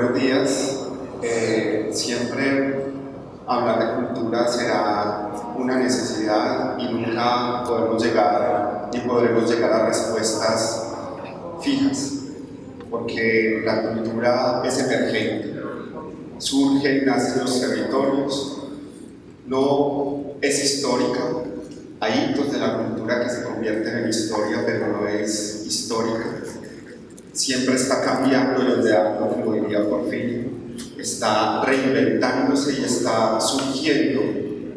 Buenos días. Siempre hablar de cultura será una necesidad y nunca podremos llegar a respuestas fijas, porque la cultura es emergente, surge y nace en los territorios, no es histórica. Hay hitos de la cultura que se convierten en historia, pero no es histórica. Siempre está cambiando y ondeando, como diría Porfirio, está reinventándose y está surgiendo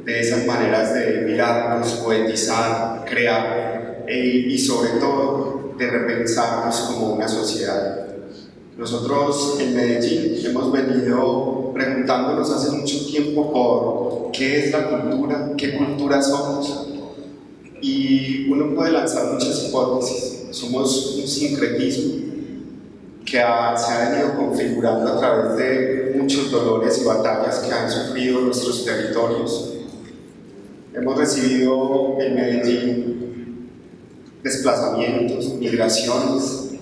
de esas maneras de mirarnos, poetizar, crear y sobre todo de repensarnos como una sociedad. Nosotros en Medellín hemos venido preguntándonos hace mucho tiempo por qué es la cultura, qué cultura somos, y uno puede lanzar muchas hipótesis. Somos un sincretismo que se ha venido configurando a través de muchos dolores y batallas que han sufrido nuestros territorios. Hemos recibido en Medellín desplazamientos, migraciones,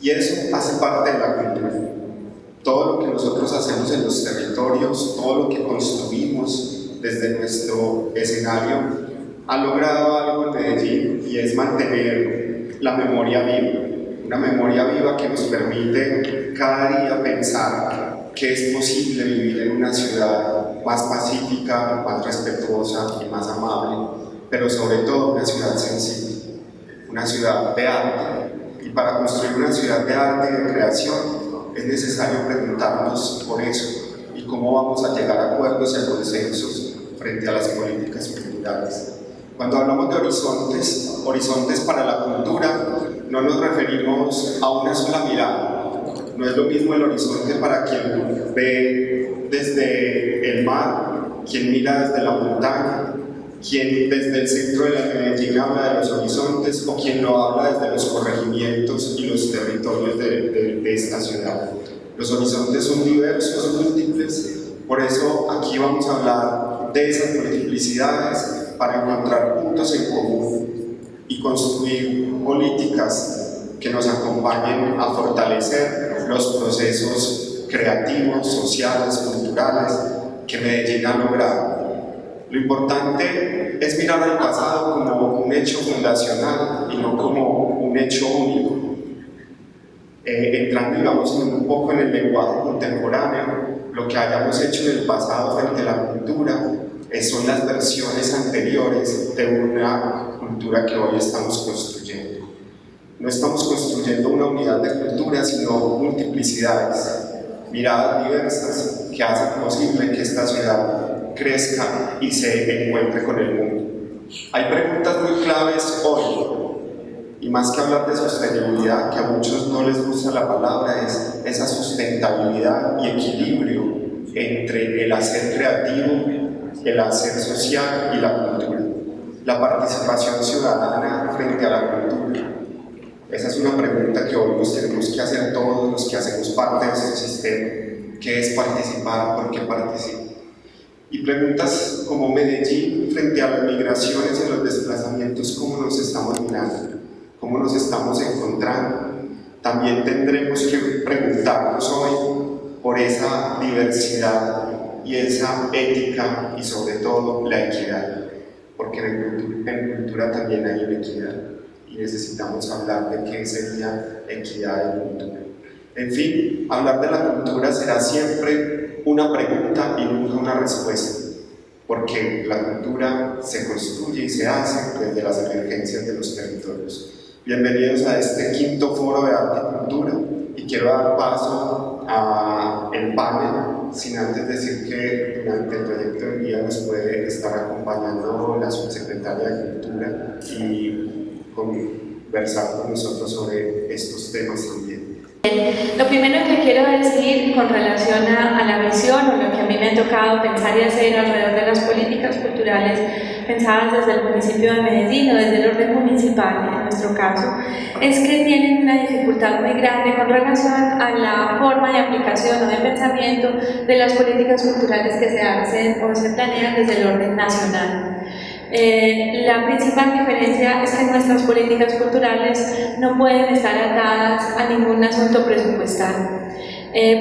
y eso hace parte de la cultura. Todo lo que nosotros hacemos en los territorios, todo lo que construimos desde nuestro escenario, ha logrado algo en Medellín, y es mantener la memoria viva. Una memoria viva que nos permite cada día pensar que es posible vivir en una ciudad más pacífica, más respetuosa y más amable, pero sobre todo una ciudad sensible, una ciudad de arte. Y para construir una ciudad de arte y de creación es necesario preguntarnos por eso y cómo vamos a llegar a acuerdos y a consensos frente a las políticas culturales. Cuando hablamos de horizontes para la cultura, no nos referimos a una sola mirada. No es lo mismo el horizonte para quien ve desde el mar, quien mira desde la montaña, quien desde el centro de la Medellín habla de los horizontes, o quien lo habla desde los corregimientos y los territorios de esta ciudad. Los horizontes son diversos, múltiples, por eso aquí vamos a hablar de esas multiplicidades para encontrar puntos en común y construir políticas que nos acompañen a fortalecer los procesos creativos, sociales, culturales que Medellín ha logrado. Lo importante es mirar al pasado como un hecho fundacional y no como un hecho único. Entrando, digamos, un poco en el lenguaje contemporáneo, lo que hayamos hecho en el pasado frente a la cultura son las versiones anteriores de una cultura que hoy estamos construyendo. No estamos construyendo una unidad de cultura, sino multiplicidades, miradas diversas que hacen posible que esta ciudad crezca y se encuentre con el mundo. Hay preguntas muy claves hoy, y más que hablar de sostenibilidad, que a muchos no les gusta la palabra, es esa sustentabilidad y equilibrio entre el hacer creativo, el hacer social y la cultura. La participación ciudadana frente a la cultura. Esa es una pregunta que hoy nos tenemos que hacer todos los que hacemos parte de este sistema. ¿Qué es participar? ¿Por qué participar? Y preguntas como Medellín frente a las migraciones y los desplazamientos, ¿cómo nos estamos mirando? ¿Cómo nos estamos encontrando? También tendremos que preguntarnos hoy por esa diversidad y esa ética y sobre todo la equidad, porque en cultura también hay inequidad y necesitamos hablar de qué sería equidad en cultura. En fin, hablar de la cultura será siempre una pregunta y nunca una respuesta, porque la cultura se construye y se hace desde las emergencias de los territorios. Bienvenidos a este quinto foro de arte y cultura, y quiero dar paso al panel, sin antes decir que durante el proyecto del día nos puede estar acompañando la subsecretaria de Cultura y conversar con nosotros sobre estos temas también. Lo primero que quiero decir con relación a la visión, o lo que a mí me ha tocado pensar y hacer alrededor de las políticas culturales pensadas desde el municipio de Medellín o desde el orden municipal, en nuestro caso, es que tienen una dificultad muy grande con relación a la forma de aplicación o de pensamiento de las políticas culturales que se hacen o se planean desde el orden nacional. La principal diferencia es que nuestras políticas culturales no pueden estar atadas a ningún asunto presupuestal.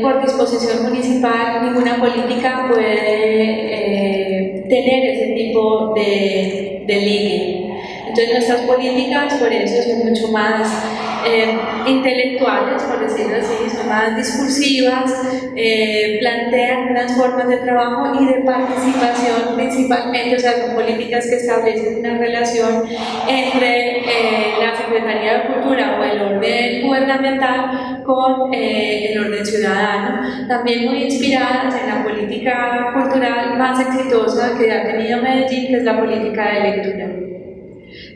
Por disposición municipal, ninguna política puede tener ese tipo de ligue. Entonces nuestras políticas por eso son mucho más intelectuales, por decirlo así, son más discursivas, plantean unas formas de trabajo y de participación principalmente, o sea, son políticas que establecen una relación entre la Secretaría de Cultura o el orden gubernamental con el orden ciudadano, también muy inspiradas en la política cultural más exitosa que ha tenido Medellín, que es la política de lectura.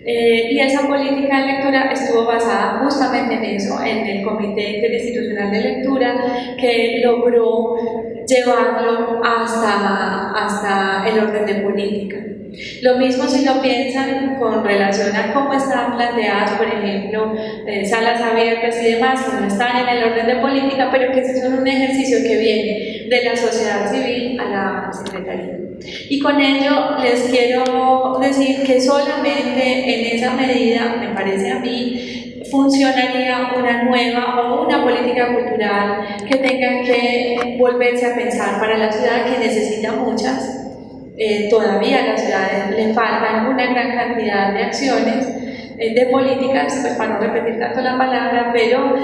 Y esa política de lectura estuvo basada justamente en eso, en el Comité Interinstitucional de Lectura, que logró llevarlo hasta el orden de política. Lo mismo si lo piensan con relación a cómo están planteadas, por ejemplo, salas abiertas y demás, que no están en el orden de política, pero que son un ejercicio que viene de la sociedad civil a la Secretaría. Y con ello les quiero decir que solamente en esa medida, me parece a mí, funcionaría una nueva o una política cultural que tenga que volverse a pensar para la ciudad, que necesita muchas. Todavía a la ciudad le faltan una gran cantidad de acciones, de políticas, pues para no repetir tanto la palabra, pero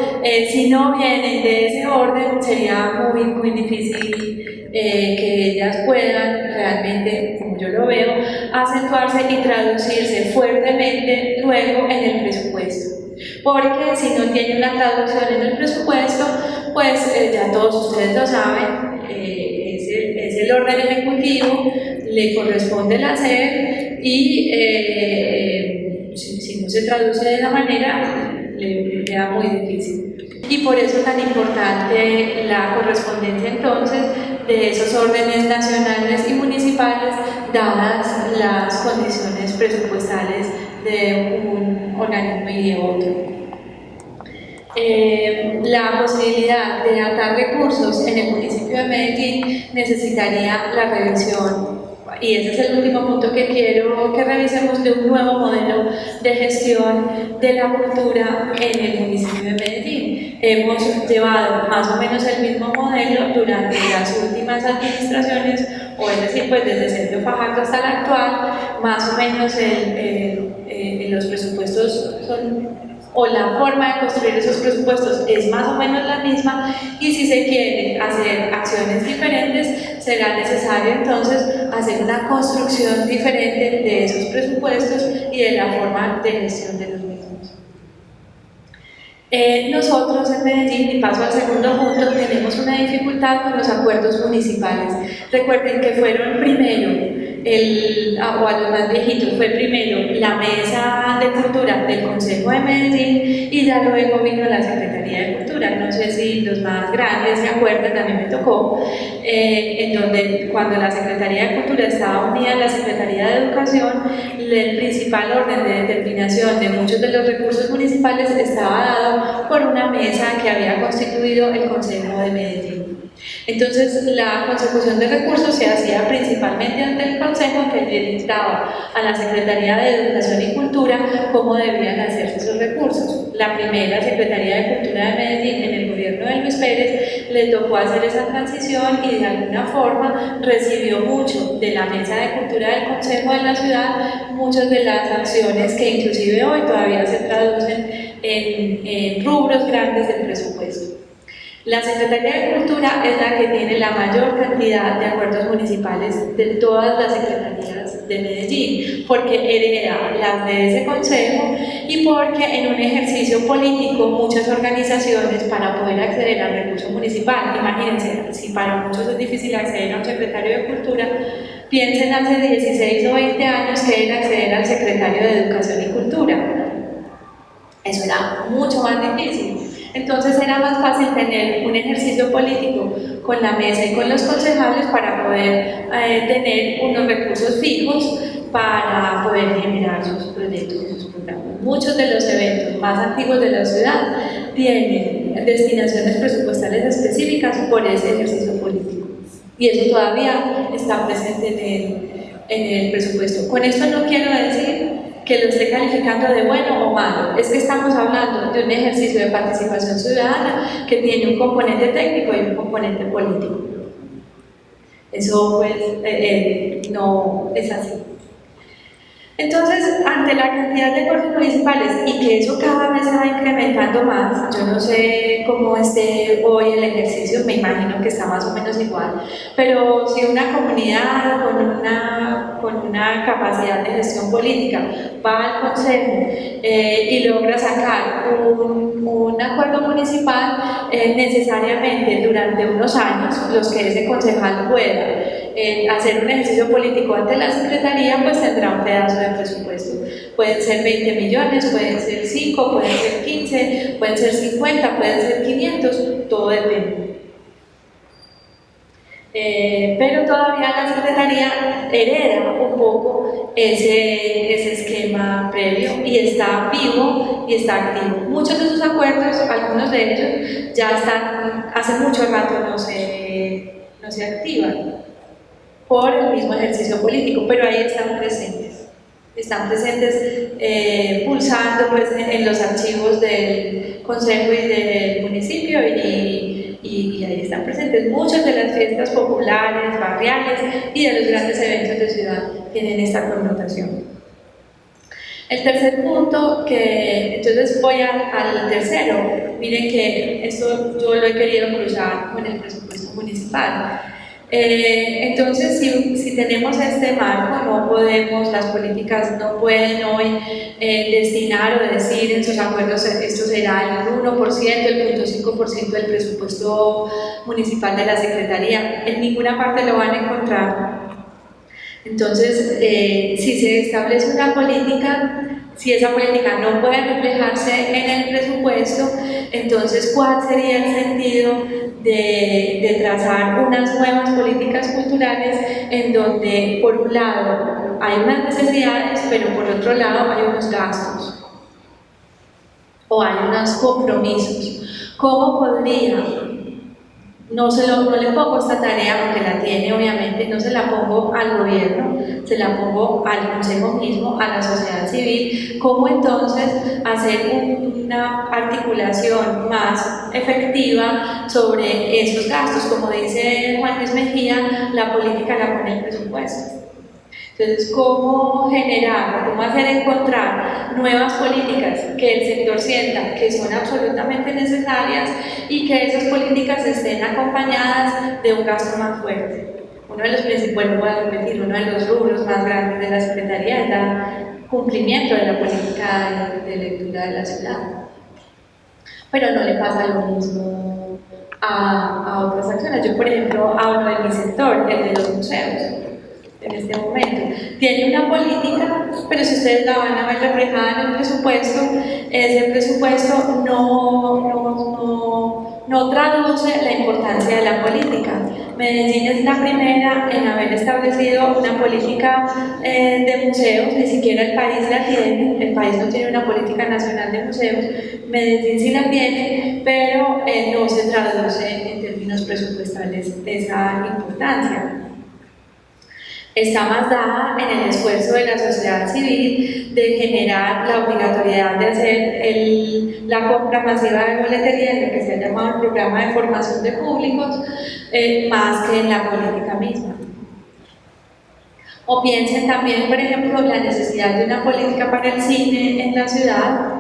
si no vienen de ese orden sería muy difícil que ellas puedan realmente, como yo lo veo, acentuarse y traducirse fuertemente luego en el presupuesto. Porque si no tiene una traducción en el presupuesto, pues ya todos ustedes lo saben, es el orden ejecutivo, le corresponde el hacer y si no se traduce de esa manera, le queda muy difícil. Y por eso es tan importante la correspondencia entonces de esos órdenes nacionales y municipales, dadas las condiciones presupuestales de un organismo y de otro. La posibilidad de atar recursos en el municipio de Medellín necesitaría la revisión, y ese es el último punto que quiero que revisemos, de un nuevo modelo de gestión de la cultura en el municipio de Medellín. Hemos llevado más o menos el mismo modelo durante las últimas administraciones, o es decir, pues desde Sergio Fajardo hasta la actual, más o menos los presupuestos son, o la forma de construir esos presupuestos es más o menos la misma, y si se quieren hacer acciones diferentes, será necesario entonces hacer una construcción diferente de esos presupuestos y de la forma de gestión de los mismos. Nosotros en Medellín, y paso al segundo punto, tenemos una dificultad con los acuerdos municipales. Recuerden que fueron primero, o a los más viejitos, fue primero la Mesa de Cultura del Consejo de Medellín y ya luego vino la Secretaría de Cultura. No sé si los más grandes se acuerdan, a mí me tocó, en donde cuando la Secretaría de Cultura estaba unida a la Secretaría de Educación, el principal orden de determinación de muchos de los recursos municipales estaba dado por una mesa que había constituido el Consejo de Medellín. Entonces, la consecución de recursos se hacía principalmente ante el Consejo, que le dictaba a la Secretaría de Educación y Cultura cómo debían hacerse esos recursos. La primera Secretaría de Cultura de Medellín, en el gobierno de Luis Pérez, le tocó hacer esa transición y de alguna forma recibió mucho de la Mesa de Cultura del Consejo de la ciudad, muchas de las acciones que inclusive hoy todavía se traducen en rubros grandes del presupuesto. La Secretaría de Cultura es la que tiene la mayor cantidad de acuerdos municipales de todas las secretarías de Medellín, porque hereda las de ese consejo y porque en un ejercicio político muchas organizaciones, para poder acceder al recurso municipal, imagínense, si para muchos es difícil acceder a un secretario de Cultura, piensen hace 16 o 20 años que era acceder al secretario de Educación y Cultura. Eso era mucho más difícil. Entonces era más fácil tener un ejercicio político con la mesa y con los concejales para poder tener unos recursos fijos para poder generar sus proyectos y sus programas. Muchos de los eventos más antiguos de la ciudad tienen destinaciones presupuestales específicas por ese ejercicio político. Y eso todavía está presente en el presupuesto. Con esto no quiero decir que lo esté calificando de bueno o malo. Es que estamos hablando de un ejercicio de participación ciudadana que tiene un componente técnico y un componente político. Eso pues no es así. Entonces, ante la cantidad de acuerdos municipales y que eso cada vez se va incrementando más, yo no sé cómo esté hoy el ejercicio, me imagino que está más o menos igual, pero si una comunidad con una capacidad de gestión política va al consejo y logra sacar un acuerdo municipal, necesariamente durante unos años los que ese concejal pueda hacer un ejercicio político ante la Secretaría, pues tendrá un pedazo de presupuesto. Pueden ser 20 millones, pueden ser 5, pueden ser 15, pueden ser 50, pueden ser 500, todo depende. Pero todavía la Secretaría hereda un poco ese esquema previo y está vivo y está activo. Muchos de esos acuerdos, algunos de ellos, ya están, hace mucho rato no se activan por el mismo ejercicio político, pero ahí están presentes pulsando pues, en los archivos del Consejo y del municipio y ahí están presentes. Muchas de las fiestas populares, barriales y de los grandes eventos de ciudad tienen esta connotación. El tercer punto, entonces voy al tercero, miren que esto yo lo he querido cruzar con el presupuesto municipal. Entonces, si tenemos este marco, no podemos, las políticas no pueden hoy destinar o decir en sus acuerdos esto será el 1%, el 0.5% del presupuesto municipal de la Secretaría. En ninguna parte lo van a encontrar. Entonces, si se establece una política, si esa política no puede reflejarse en el presupuesto, entonces ¿cuál sería el sentido de trazar unas nuevas políticas culturales en donde por un lado hay unas necesidades, pero por otro lado hay unos gastos o hay unos compromisos? ¿Cómo podría? No le pongo esta tarea, porque la tiene obviamente, no se la pongo al gobierno, se la pongo al consejo mismo, a la sociedad civil. ¿Cómo entonces hacer una articulación más efectiva sobre esos gastos? Como dice Juan Luis Mejía, la política la pone el presupuesto. Entonces, ¿cómo generar, cómo hacer encontrar nuevas políticas que el sector sienta que son absolutamente necesarias y que esas políticas estén acompañadas de un gasto más fuerte? Uno de los principales, voy a repetir, uno de los rubros más grandes de la Secretaría es el cumplimiento de la política de lectura de la ciudad. Pero no le pasa lo mismo a otras acciones. Yo, por ejemplo, hablo de mi sector, el de los museos. En este momento tiene una política, pero si ustedes la van a ver reflejada en el presupuesto, ese presupuesto no traduce la importancia de la política. Medellín es la primera en haber establecido una política de museos, ni siquiera el país la tiene, el país no tiene una política nacional de museos, Medellín sí la tiene, pero no se traduce en términos presupuestales esa importancia. Está más dada en el esfuerzo de la sociedad civil de generar la obligatoriedad de hacer la compra masiva de boletería, en lo que se ha llamado el programa de formación de públicos, más que en la política misma. O piensen también, por ejemplo, la necesidad de una política para el cine en la ciudad,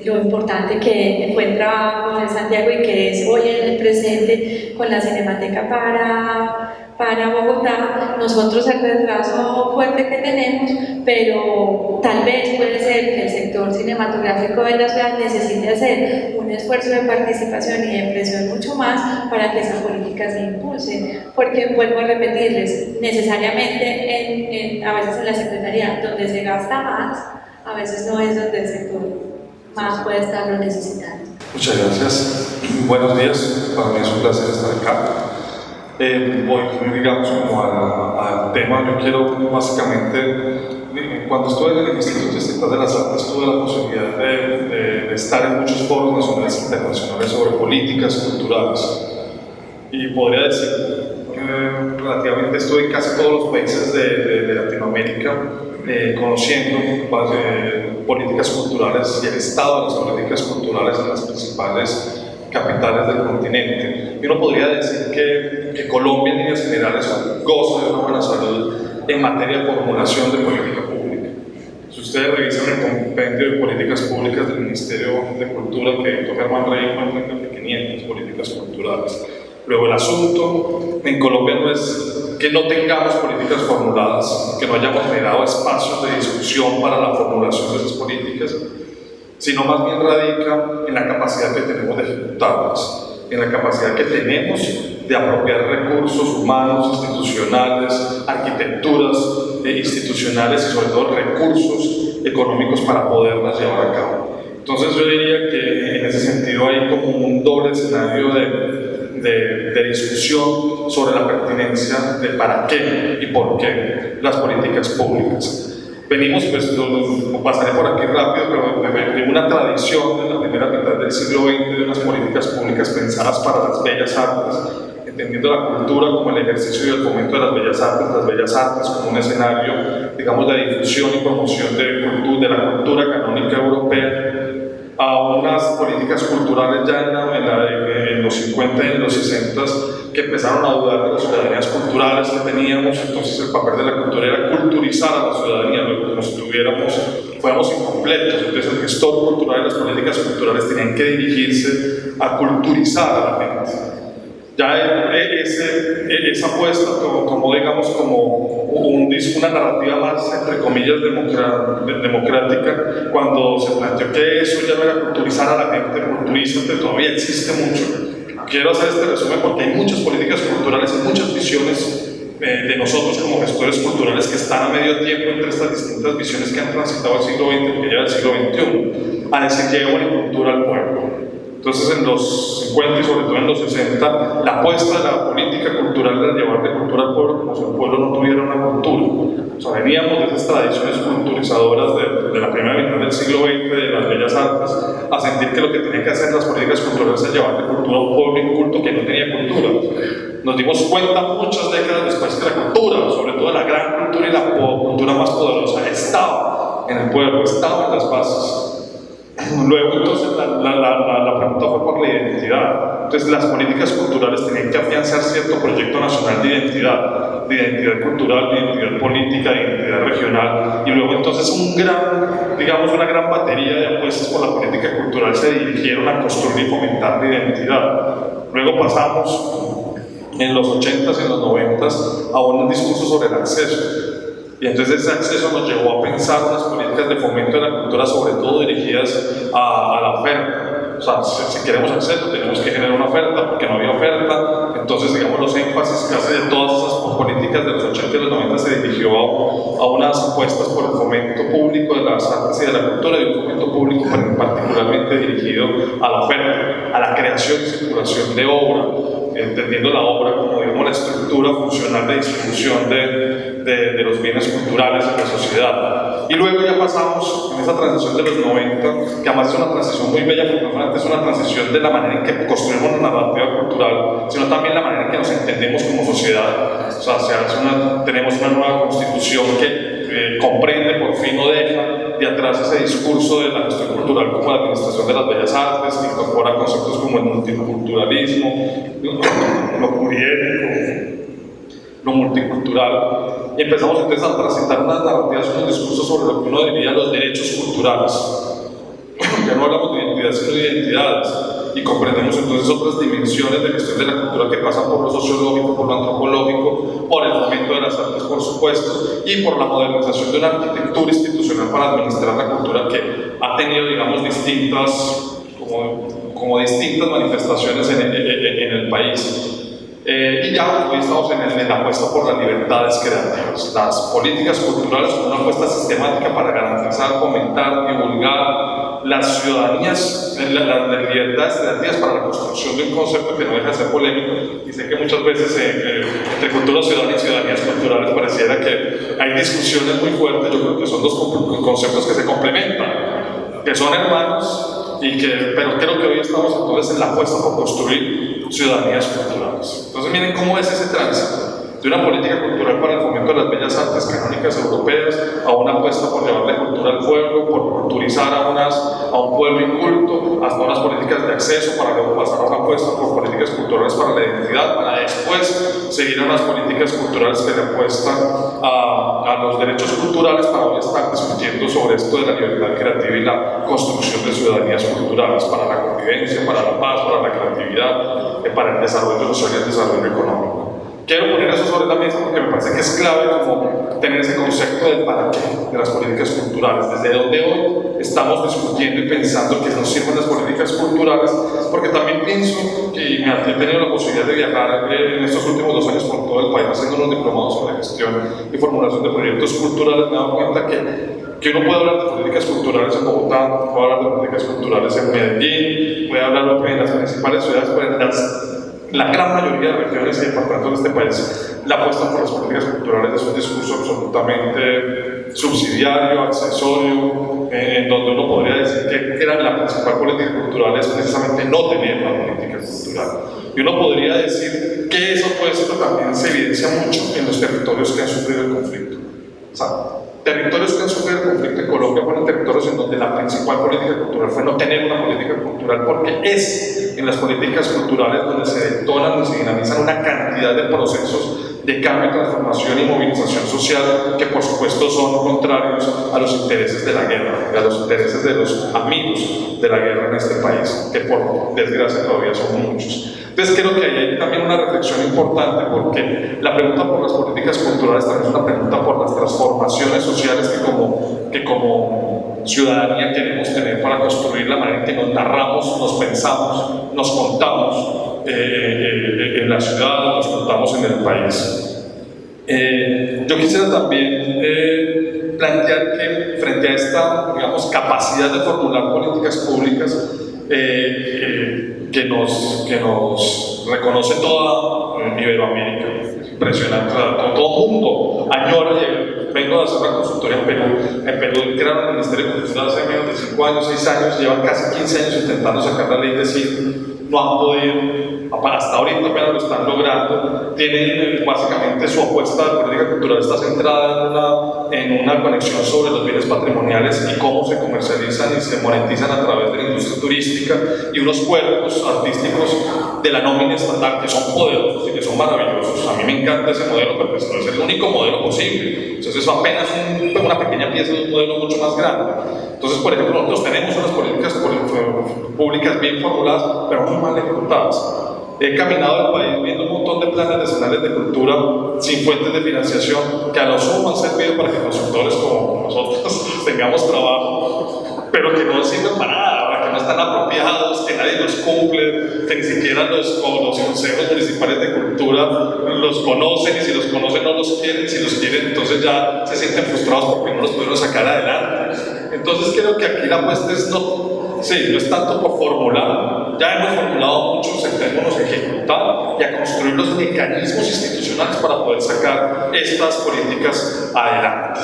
lo importante que fue el trabajo de Santiago y que es hoy en el presente con la Cinemateca para Bogotá. Nosotros el retraso fuerte que tenemos, pero tal vez puede ser que el sector cinematográfico de la ciudad necesite hacer un esfuerzo de participación y de presión mucho más para que esa política se impulse, porque vuelvo a repetirles, necesariamente a veces en la Secretaría donde se gasta más, a veces no es donde el sector más puede estarlo necesitando. Muchas gracias. Buenos días, para mí es un placer estar acá. Voy, digamos, como al tema. Yo quiero básicamente, cuando estuve en el Instituto Distrital de las Artes, tuve la posibilidad de estar en muchos foros nacionales e internacionales sobre políticas culturales. Y podría decir que relativamente estuve en casi todos los países de Latinoamérica, conociendo políticas culturales y el estado de las políticas culturales en las principales capitales del continente. Y uno podría decir que Colombia en líneas generales goza de una buena salud en materia de formulación de política pública. Si ustedes revisan el compendio de políticas públicas del Ministerio de Cultura que dictó Germán Rey, encuentran que 500 políticas culturales. Luego el asunto en Colombia no es que no tengamos políticas formuladas, que no hayamos generado espacios de discusión para la formulación de esas políticas, sino más bien radica en la capacidad que tenemos de ejecutarlas, en la capacidad que tenemos de apropiar recursos humanos, institucionales, arquitecturas institucionales y sobre todo recursos económicos para poderlas llevar a cabo. Entonces yo diría que en ese sentido hay como un doble escenario de discusión sobre la pertinencia de para qué y por qué las políticas públicas. Venimos, pues pasaré por aquí rápido, pero de una tradición en la primera mitad del siglo XX de unas políticas públicas pensadas para las bellas artes, entendiendo la cultura como el ejercicio y el fomento de las bellas artes como un escenario, digamos, de difusión y promoción de la cultura canónica europea, a unas políticas culturales ya en los 50 y en los 60 que empezaron a dudar de las ciudadanías culturales que teníamos. Entonces el papel de la cultura era culturizar a la ciudadanía, luego que nos fuéramos incompletos. Entonces el gestor cultural y las políticas culturales tenían que dirigirse a culturizar a la gente. Ya esa apuesta tomó, digamos, como una narrativa más, entre comillas, democrática, cuando se planteó que eso ya no era culturizar a la gente, culturízate, todavía existe mucho. Quiero hacer este resumen porque hay muchas políticas culturales y muchas visiones de nosotros como gestores culturales que están a medio tiempo entre estas distintas visiones que han transitado el siglo XX, que lleva el siglo XXI, a decir llevo la cultura al pueblo. Entonces en los 50 y sobre todo en los 60, la apuesta de la política cultural era llevar de cultura al pueblo como si el pueblo no tuviera una cultura. O sea, veníamos de esas tradiciones culturizadoras de la primera mitad del siglo XX, de las bellas artes, a sentir que lo que tenían que hacer las políticas culturales es llevar de cultura a un pueblo inculto que no tenía cultura. Nos dimos cuenta muchas décadas después que la cultura, sobre todo la gran cultura y la cultura más poderosa, estaba en el pueblo, estaba en las bases. Luego, entonces, la pregunta fue por la identidad. Entonces, las políticas culturales tenían que afianzar cierto proyecto nacional de identidad cultural, de identidad política, de identidad regional. Y luego, entonces, una gran batería de apuestas por la política cultural se dirigieron a construir y fomentar la identidad. Luego pasamos, en los 80s y en los 90s, a un discurso sobre el acceso. Y entonces ese acceso nos llevó a pensar unas políticas de fomento de la cultura, sobre todo dirigidas a la oferta. O sea, si queremos acceso, tenemos que generar una oferta, porque no había oferta. Entonces, digamos, los énfasis casi de todas esas políticas de los 80 y los 90 se dirigió a unas apuestas por el fomento público de las artes y de la cultura, y un fomento público particularmente dirigido a la oferta, a la creación y circulación de obra, entendiendo la obra como, digamos, la estructura funcional de distribución de los bienes culturales en la sociedad. Y luego ya pasamos en esa transición de los 90, que además es una transición muy bella, porque no solamente es una transición de la manera en que construimos una narrativa cultural, sino también la manera en que nos entendemos como sociedad. O sea, tenemos una nueva constitución que comprende, por fin, o deja de atrás ese discurso de la gestión cultural como la administración de las bellas artes, que incorpora conceptos como el multiculturalismo, lo pluriétnico, lo multicultural, y empezamos entonces a transitar unas narrativas, unos discursos sobre lo que uno diría los derechos culturales. Ya no hablamos de identidad, sino de identidades, y comprendemos entonces otras dimensiones de gestión de la cultura que pasan por lo sociológico, por lo antropológico, por el fomento de las artes, por supuesto, y por la modernización de una arquitectura institucional para administrar la cultura que ha tenido, digamos, distintas manifestaciones en el país. Y ya hoy estamos en la apuesta por las libertades creativas. Las políticas culturales son una apuesta sistemática para garantizar, fomentar, divulgar las ciudadanías, las libertades creativas para la construcción de un concepto que no deja de ser polémico. Y sé que muchas veces entre cultura ciudadana y ciudadanías culturales pareciera que hay discusiones muy fuertes. Yo creo que son dos conceptos que se complementan, que son hermanos, pero creo que hoy estamos entonces en la apuesta por construir ciudadanías culturales. Entonces miren cómo es ese tránsito. de una política cultural para el fomento de las bellas artes canónicas europeas, a una apuesta por llevarle cultura al pueblo, por culturizar a un pueblo inculto, hasta unas políticas de acceso para luego pasar a una apuesta por políticas culturales para la identidad, para después seguir a unas políticas culturales que le apuestan a los derechos culturales, para hoy estar discutiendo sobre esto de la libertad creativa y la construcción de ciudadanías culturales para la convivencia, para la paz, para la creatividad, para el desarrollo social y el desarrollo económico. Quiero poner eso sobre la mesa porque me parece que es clave como tener ese concepto del para qué de las políticas culturales, desde donde hoy estamos discutiendo y pensando que nos sirven las políticas culturales, porque también pienso que he tenido la posibilidad de viajar en estos últimos 2 años por todo el país haciendo unos diplomados sobre gestión y formulación de proyectos culturales. Me he dado cuenta que uno puede hablar de políticas culturales en Bogotá, puede hablar de políticas culturales en Medellín, puede hablar en las principales ciudades, pero en la gran mayoría de regiones y departamentos de este país, la apuesta por las políticas culturales es un discurso absolutamente subsidiario, accesorio, en donde uno podría decir que la principal política cultural es precisamente no tener una política cultural. Y uno podría decir que eso también se evidencia mucho en los territorios que han sufrido el conflicto. O sea, territorios que han sufrido el conflicto en Colombia fueron territorios en donde la principal política cultural fue no tener una política cultural, porque es en las políticas culturales donde se detonan y se dinamizan una cantidad de procesos de cambio, transformación y movilización social que por supuesto son contrarios a los intereses de la guerra, a los intereses de los amigos de la guerra en este país, que por desgracia todavía son muchos. Entonces creo que ahí hay también una reflexión importante, porque la pregunta por las políticas culturales también es una pregunta por las transformaciones sociales que como ciudadanía queremos tener para construir la manera en que nos narramos, nos pensamos, nos contamos en la ciudad, nos contamos en el país. Yo quisiera también plantear que frente a esta, digamos, capacidad de formular políticas públicas que nos reconoce toda Iberoamérica, es impresionante, todo el mundo añora llegar. Vengo a hacer una consultoría en Perú crearon el Ministerio de Cultura hace menos de 5 años, 6 años, llevan casi 15 años intentando sacar la ley de CID, no han podido, hasta ahorita apenas lo están logrando. Tienen básicamente su apuesta de política cultural está centrada en una conexión sobre los bienes patrimoniales y cómo se comercializan y se monetizan a través de la industria turística, y unos cuerpos artísticos de la nómina estatal que son poderosos y que son maravillosos. A mí me encanta ese modelo, pero pues no es el único modelo posible. Entonces es apenas una pequeña pieza de un modelo mucho más grande. Entonces, por ejemplo, nosotros tenemos unas políticas públicas bien formuladas, pero muy mal ejecutadas. He caminado el país viendo un montón de planes nacionales de cultura sin fuentes de financiación, que a lo sumo han servido para que consultores como nosotros tengamos trabajo, pero que no sirven para nada, que no están apropiados, que nadie los cumple, que ni siquiera los consejos municipales de cultura los conocen, y si los conocen no los quieren, si los quieren entonces ya se sienten frustrados porque no los pudieron sacar adelante. Entonces creo que aquí la apuesta es no es tanto por formular, ya hemos formulado mucho, sentémonos a ejecutar y a construir los mecanismos institucionales para poder sacar estas políticas adelante.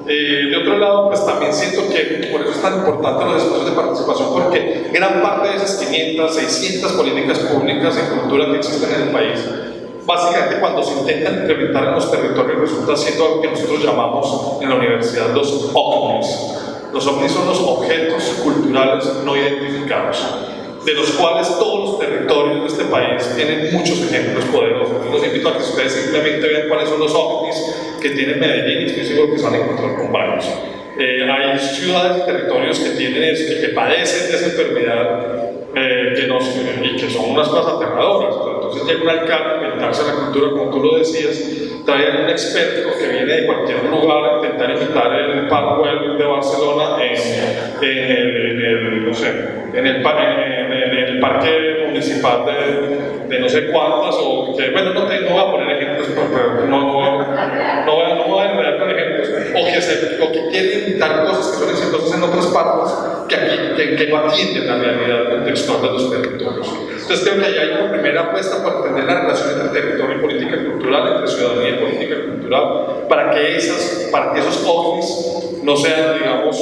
De otro lado, pues también siento que por eso es tan importante los espacios de participación, porque gran parte de esas 500, 600 políticas públicas en cultura que existen en el país, básicamente cuando se intentan implementar en los territorios resulta siendo algo que nosotros llamamos en la universidad los OVNIs. Los OVNIs son los objetos culturales no identificados, de los cuales todos los territorios de este país tienen muchos ejemplos poderosos. Los invito a que ustedes simplemente vean cuáles son los OVNIs que tiene Medellín, y estoy seguro que se van a encontrar con varios. Hay ciudades y territorios que tienen que padecen de esa enfermedad y que son unas cosas aterradoras. Entonces llega un alcalde a inventarse la cultura, como tú lo decías, trae a un experto que viene de cualquier lugar a intentar imitar el Park Güell de Barcelona en el parque municipal de no sé cuántas, o que, bueno, no voy a poner ejemplos, pero no voy a enredar con ejemplos, o que quiere imitar cosas que son exitosas en otras partes que no atienden la realidad contextual de los territorios. Entonces creo que ahí hay una primera apuesta por entender la relación entre territorio y política cultural, entre ciudadanía y política cultural, para que esos OVNIs no sean, digamos,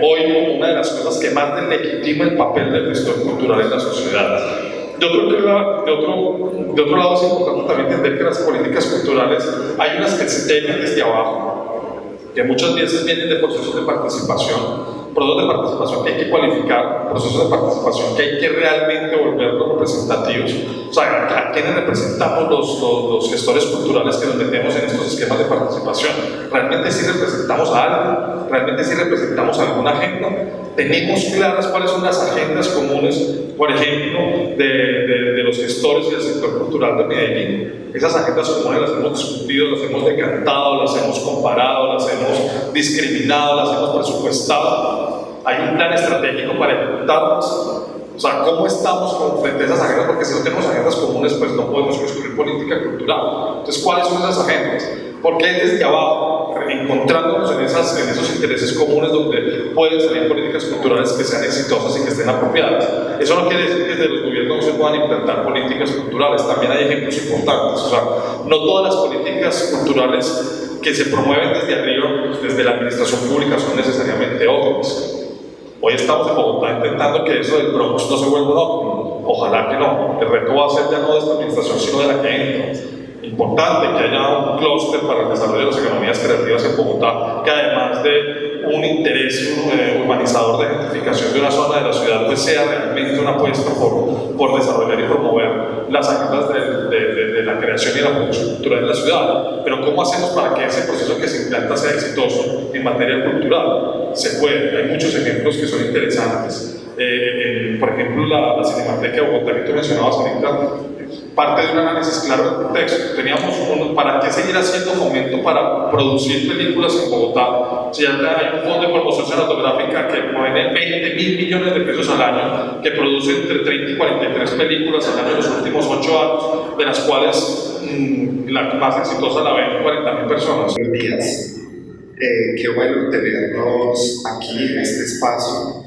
hoy como una de las cosas que más legitima el papel del gestor cultural en la sociedad. Yo creo que de otro lado es importante también entender que las políticas culturales hay unas que se tejen desde abajo, que muchas veces vienen de procesos de participación, que hay que cualificar, procesos de participación que hay que realmente volverlos representativos. O sea, ¿a quiénes representamos los gestores culturales que nos metemos en estos esquemas de participación? ¿Realmente sí representamos a algo? ¿Realmente sí representamos alguna agenda? ¿Tenemos claras cuáles son las agendas comunes, por ejemplo, de los gestores y del sector cultural de Medellín? Esas agendas comunes las hemos discutido, las hemos decantado, las hemos comparado, las hemos discriminado, las hemos presupuestado. Hay un plan estratégico para ejecutarlas. O sea, ¿cómo estamos frente a esas agendas? Porque si no tenemos agendas comunes, pues no podemos construir política cultural. Entonces, ¿cuáles son esas agendas? Porque desde abajo, encontrándonos en esos intereses comunes donde pueden salir políticas culturales que sean exitosas y que estén apropiadas. Eso no quiere decir que desde los gobiernos no se puedan implantar políticas culturales. También hay ejemplos importantes. O sea, no todas las políticas culturales que se promueven desde arriba, desde la administración pública, son necesariamente óptimas. Hoy estamos en Bogotá intentando que eso del Bronx no se vuelva un óptimo. Ojalá que no. El reto va a ser ya no de esta administración, sino de la que entra. Importante que haya un clúster para el desarrollo de las economías creativas en Bogotá, que además de un interés urbanizador de gentrificación de una zona de la ciudad, pues sea realmente una apuesta por desarrollar y promover las agendas de la creación y la producción cultural en la ciudad. Pero ¿cómo hacemos para que ese proceso que se implanta sea exitoso en materia cultural? Se puede, hay muchos ejemplos que son interesantes. Por ejemplo, la Cinemateca de Bogotá que tú mencionabas ahorita, parte de un análisis claro del contexto. Teníamos ¿para qué seguir haciendo fomento para producir películas en Bogotá? Si ya hay un fondo de promoción cinematográfica que mueve 20.000 millones de pesos al año, que produce entre 30 y 43 películas al año en los últimos 8 años, de las cuales la más exitosa la ven 40.000 personas. Buenos días. Qué bueno tenerlos aquí en este espacio.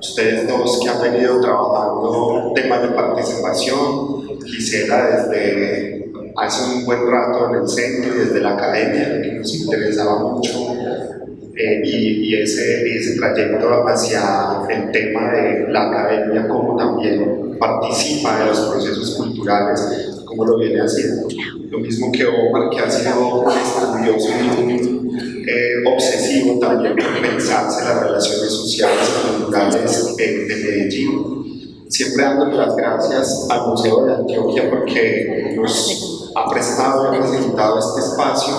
Ustedes dos que han venido trabajando temas de participación, Gisela desde hace un buen rato en el centro y desde la academia, que nos interesaba mucho, y ese trayecto hacia el tema de la academia, como también participa de los procesos culturales, como lo viene haciendo. Lo mismo que Omar, que ha sido un estudioso y obsesivo también por pensarse las relaciones sociales y culturales de Medellín. Siempre dándole las gracias al Museo de Antioquia porque nos ha prestado y ha facilitado este espacio,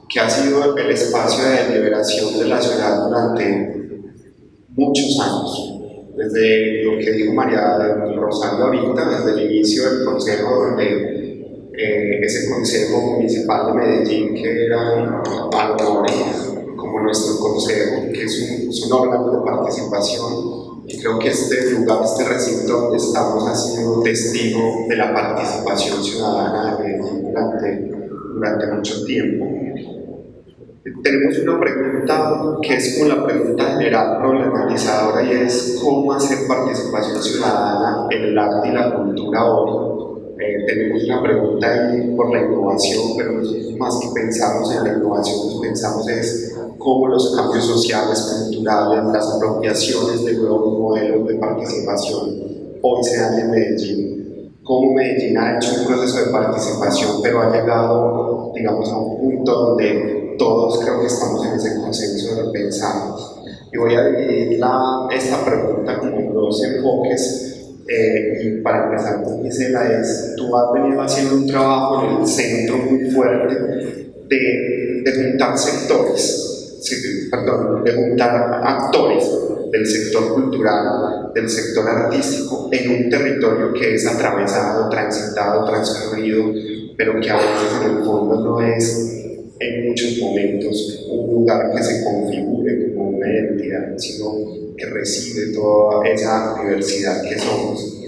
que ha sido el espacio de deliberación de la ciudad durante muchos años. Desde lo que dijo María Rosario ahorita, desde el inicio del consejo, donde ese consejo municipal de Medellín, que era Almore, como nuestro consejo, que es un órgano de participación. Y creo que este lugar, este recinto donde estamos, ha sido testigo de la participación ciudadana de Medellín durante mucho tiempo. Tenemos una pregunta que es como la pregunta general problematizadora, y es cómo hacer participación ciudadana en el arte y la cultura hoy. Tenemos una pregunta ahí por la innovación, pero nosotros más que pensamos en la innovación, pensamos es cómo los cambios sociales, culturales, las apropiaciones de nuevos modelos de participación hoy se dan en Medellín. Cómo Medellín ha hecho un proceso de participación, pero ha llegado, digamos, a un punto donde todos creo que estamos en ese consenso de pensar. Y voy a dividir esta pregunta como en dos enfoques. Y para empezar con Gisela, tú has venido haciendo un trabajo en el centro muy fuerte de juntar sectores, de juntar actores del sector cultural, del sector artístico, en un territorio que es atravesado, transitado, transcurrido, pero que a veces en el fondo no es en muchos momentos un lugar que se configure como una identidad, sino que recibe toda esa diversidad que somos.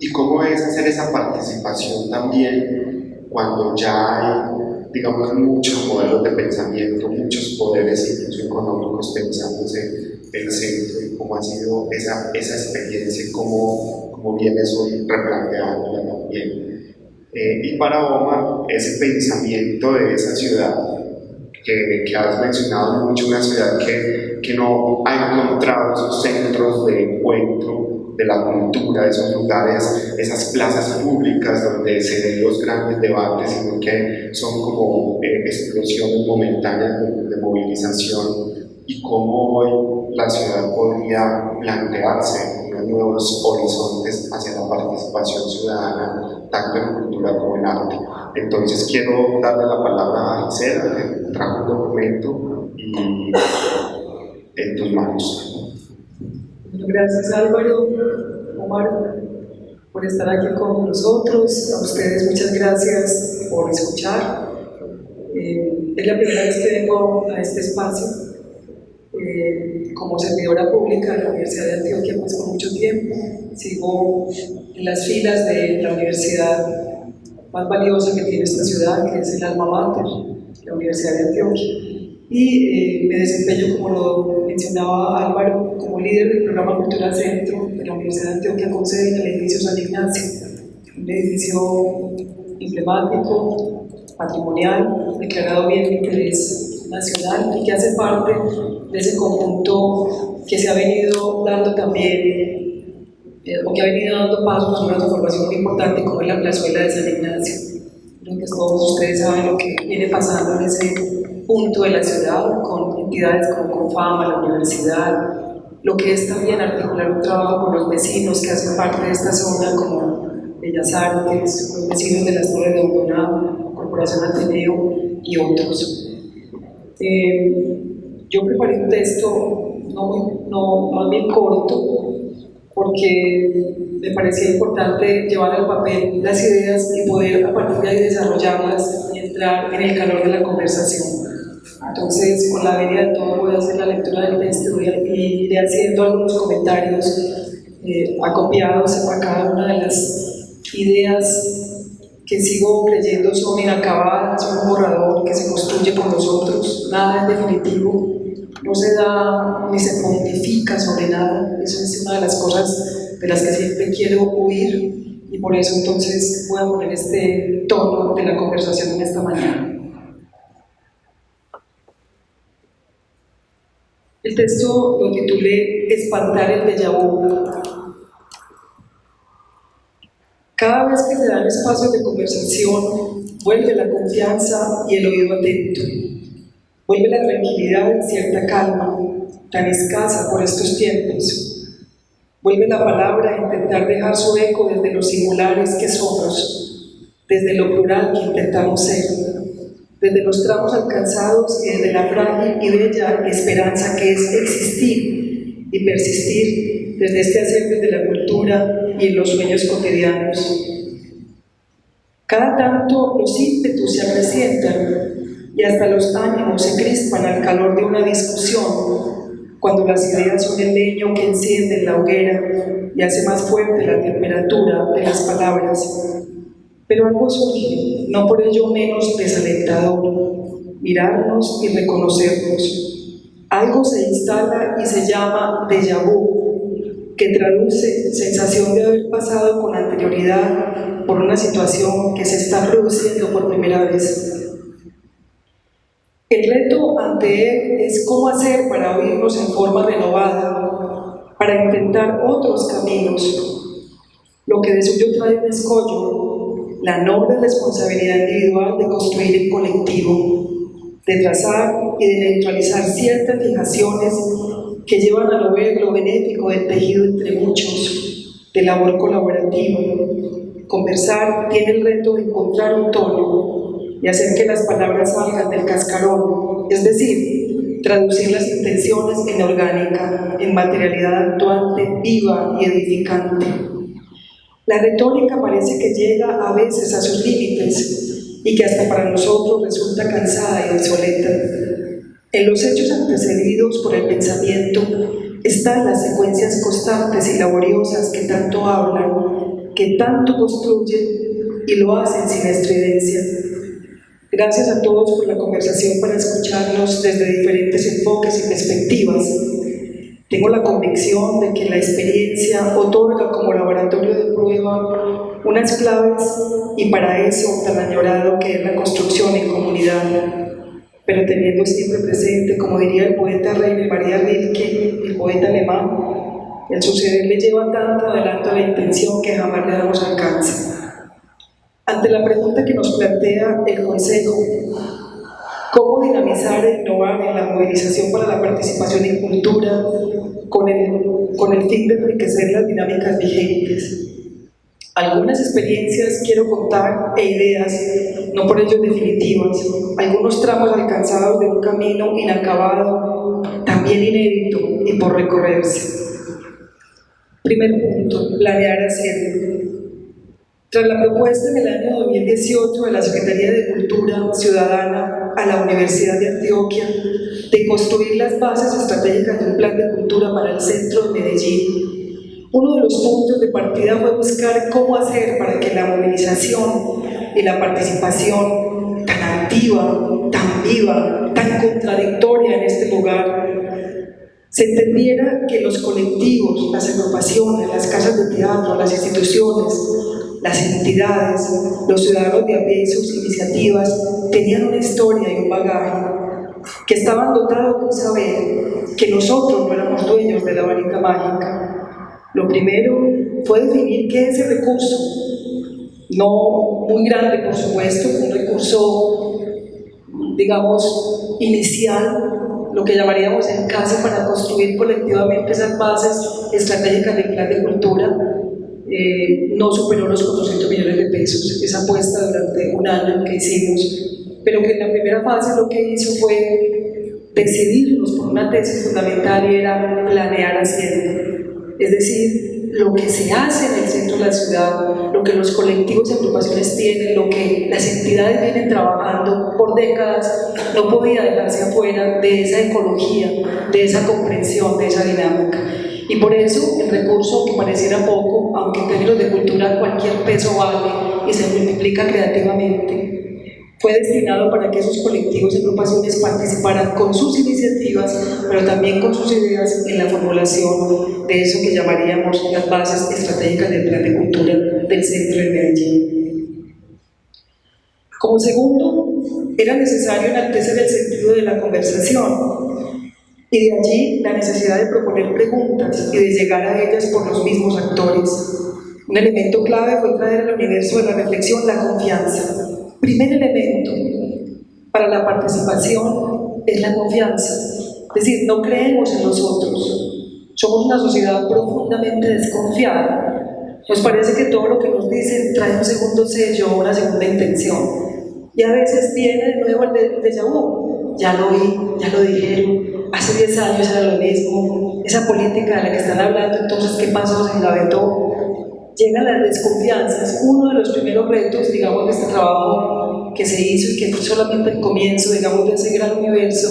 Y cómo es hacer esa participación también cuando ya hay, digamos, muchos modelos de pensamiento, muchos poderes incluso económicos pensándose el centro, y cómo ha sido esa experiencia, cómo vienes hoy replanteándola también. Y para Omar, ese pensamiento de esa ciudad que has mencionado mucho, una ciudad que no ha encontrado sus centros de encuentro de la cultura, esos lugares, esas plazas públicas donde se ven los grandes debates, sino que son como explosiones momentáneas de movilización, y cómo hoy la ciudad podría plantearse unos nuevos horizontes hacia la participación ciudadana, tanto en cultura como en arte. Entonces quiero darle la palabra a Gisela, que trajo un documento, y en tus manos. Bueno, gracias Álvaro, Omar, por estar aquí con nosotros. A ustedes muchas gracias por escuchar. Es la primera vez que vengo a este espacio como servidora pública de la Universidad de Antioquia, pues por mucho tiempo. Sigo en las filas de la universidad más valiosa que tiene esta ciudad, que es el alma mater, la Universidad de Antioquia. Y me desempeño, como lo mencionaba Álvaro, como líder del programa Cultural Centro de la Universidad de Antioquia, con sede en el edificio San Ignacio, un edificio emblemático, patrimonial, declarado bien de interés nacional, y que hace parte de ese conjunto que se ha venido dando también, o que ha venido dando pasos a una transformación muy importante, como es la plazuela de San Ignacio. Creo que todos ustedes saben lo que viene pasando en ese punto de la ciudad, con entidades como Confama, la universidad, lo que es también articular un trabajo con los vecinos que hacen parte de esta zona, como Bellas Artes, los vecinos de las Torres de Bogotá, Corporación Ateneo y otros. Yo preparé un texto más bien corto, porque me parecía importante llevar al papel las ideas y poder a partir de ahí desarrollarlas y entrar en el calor de la conversación. Entonces, con la venia de todo, voy a hacer la lectura del texto y iré haciendo algunos comentarios acopiados a cada una de las ideas que sigo creyendo son inacabadas, son un borrador que se construye con nosotros, nada es definitivo, no se da ni se pontifica sobre nada. Eso es una de las cosas de las que siempre quiero huir, y por eso entonces voy a poner este tono de la conversación en esta mañana. El texto lo titulé Espantar el déjà vu. Cada vez que se dan espacios de conversación, vuelve la confianza y el oído atento. Vuelve la tranquilidad y cierta calma, tan escasa por estos tiempos. Vuelve la palabra a intentar dejar su eco desde los singulares que somos, desde lo plural que intentamos ser, desde los tramos alcanzados y desde la frágil y bella esperanza que es existir y persistir desde este hacer desde la cultura y en los sueños cotidianos. Cada tanto los ímpetus se acrecientan y hasta los ánimos se crispan al calor de una discusión, cuando las ideas son el leño que enciende la hoguera y hace más fuerte la temperatura de las palabras. Pero algo surge, no por ello menos desalentador: mirarnos y reconocernos. Algo se instala y se llama déjà vu, que traduce sensación de haber pasado con anterioridad por una situación que se está produciendo por primera vez. El reto ante él es cómo hacer para oírnos en forma renovada, para intentar otros caminos. Lo que de suyo trae un escollo, la noble responsabilidad individual de construir en colectivo, de trazar y de neutralizar ciertas fijaciones que llevan a lo benéfico del tejido entre muchos, de labor colaborativa. Conversar tiene el reto de encontrar un tono y hacer que las palabras salgan del cascarón, es decir, traducir las intenciones en orgánica, en materialidad actuante, viva y edificante. La retórica parece que llega a veces a sus límites y que hasta para nosotros resulta cansada y obsoleta. En los hechos antecedidos por el pensamiento están las secuencias constantes y laboriosas que tanto hablan, que tanto construyen y lo hacen sin estridencia. Gracias a todos por la conversación, para escucharnos desde diferentes enfoques y perspectivas. Tengo la convicción de que la experiencia otorga como laboratorio de prueba unas claves, y para eso tan añorado que es la construcción en comunidad, pero teniendo siempre presente, como diría el poeta Rainer Maria Rilke, el poeta alemán, El suceder le lleva tanto adelanto a la intención que jamás le damos alcance. Ante la pregunta que nos plantea el Consejo, ¿cómo dinamizar e innovar en la movilización para la participación en cultura con el fin de enriquecer las dinámicas vigentes? Algunas experiencias quiero contar e ideas, no por ello definitivas, algunos tramos alcanzados de un camino inacabado, también inédito y por recorrerse. Primer punto, planear haciendo. Tras la propuesta en el año 2018 de la Secretaría de Cultura Ciudadana a la Universidad de Antioquia de construir las bases estratégicas de un plan de cultura para el centro de Medellín, uno de los puntos de partida fue buscar cómo hacer para que la movilización y la participación tan activa, tan viva, tan contradictoria en este lugar, se entendiera que los colectivos, las agrupaciones, las casas de teatro, las instituciones, las entidades, los ciudadanos de a pie y sus iniciativas tenían una historia y un bagaje, que estaban dotados de un saber, que nosotros no éramos dueños de la varita mágica. Lo primero fue definir qué es el recurso, no muy grande por supuesto, un recurso, digamos, inicial, lo que llamaríamos el caso para construir colectivamente esas bases estratégicas del plan de cultura. No superó los 400 millones de pesos, esa apuesta durante un año que hicimos, pero que en la primera fase lo que hizo fue decidirnos por una tesis fundamental y era planear haciendo, es decir, lo que se hace en el centro de la ciudad, lo que los colectivos y agrupaciones tienen, lo que las entidades vienen trabajando por décadas, no podía dejarse afuera de esa ecología, de esa comprensión, de esa dinámica. Y por eso el recurso, que pareciera poco, aunque en términos de cultura cualquier peso vale y se multiplica creativamente, fue destinado para que esos colectivos y agrupaciones participaran con sus iniciativas, pero también con sus ideas en la formulación de eso que llamaríamos las bases estratégicas del plan de cultura del centro de Medellín. Como segundo, era necesario enaltecer el sentido de la conversación, y de allí la necesidad de proponer preguntas y de llegar a ellas por los mismos actores. Un elemento clave fue traer al universo de la reflexión la confianza. Primer elemento para la participación es la confianza, es decir, no creemos en los otros, somos una sociedad profundamente desconfiada, nos parece que todo lo que nos dicen trae un segundo sello o una segunda intención, y a veces viene de nuevo el déjà vu, ya lo oí, ya lo dijeron, hace 10 años era lo mismo, esa política de la que están hablando, entonces ¿qué pasó? Se engavetó. Llegan las desconfianzas. Uno de los primeros retos, digamos, de este trabajo que se hizo y que fue solamente el comienzo, digamos, de ese gran universo,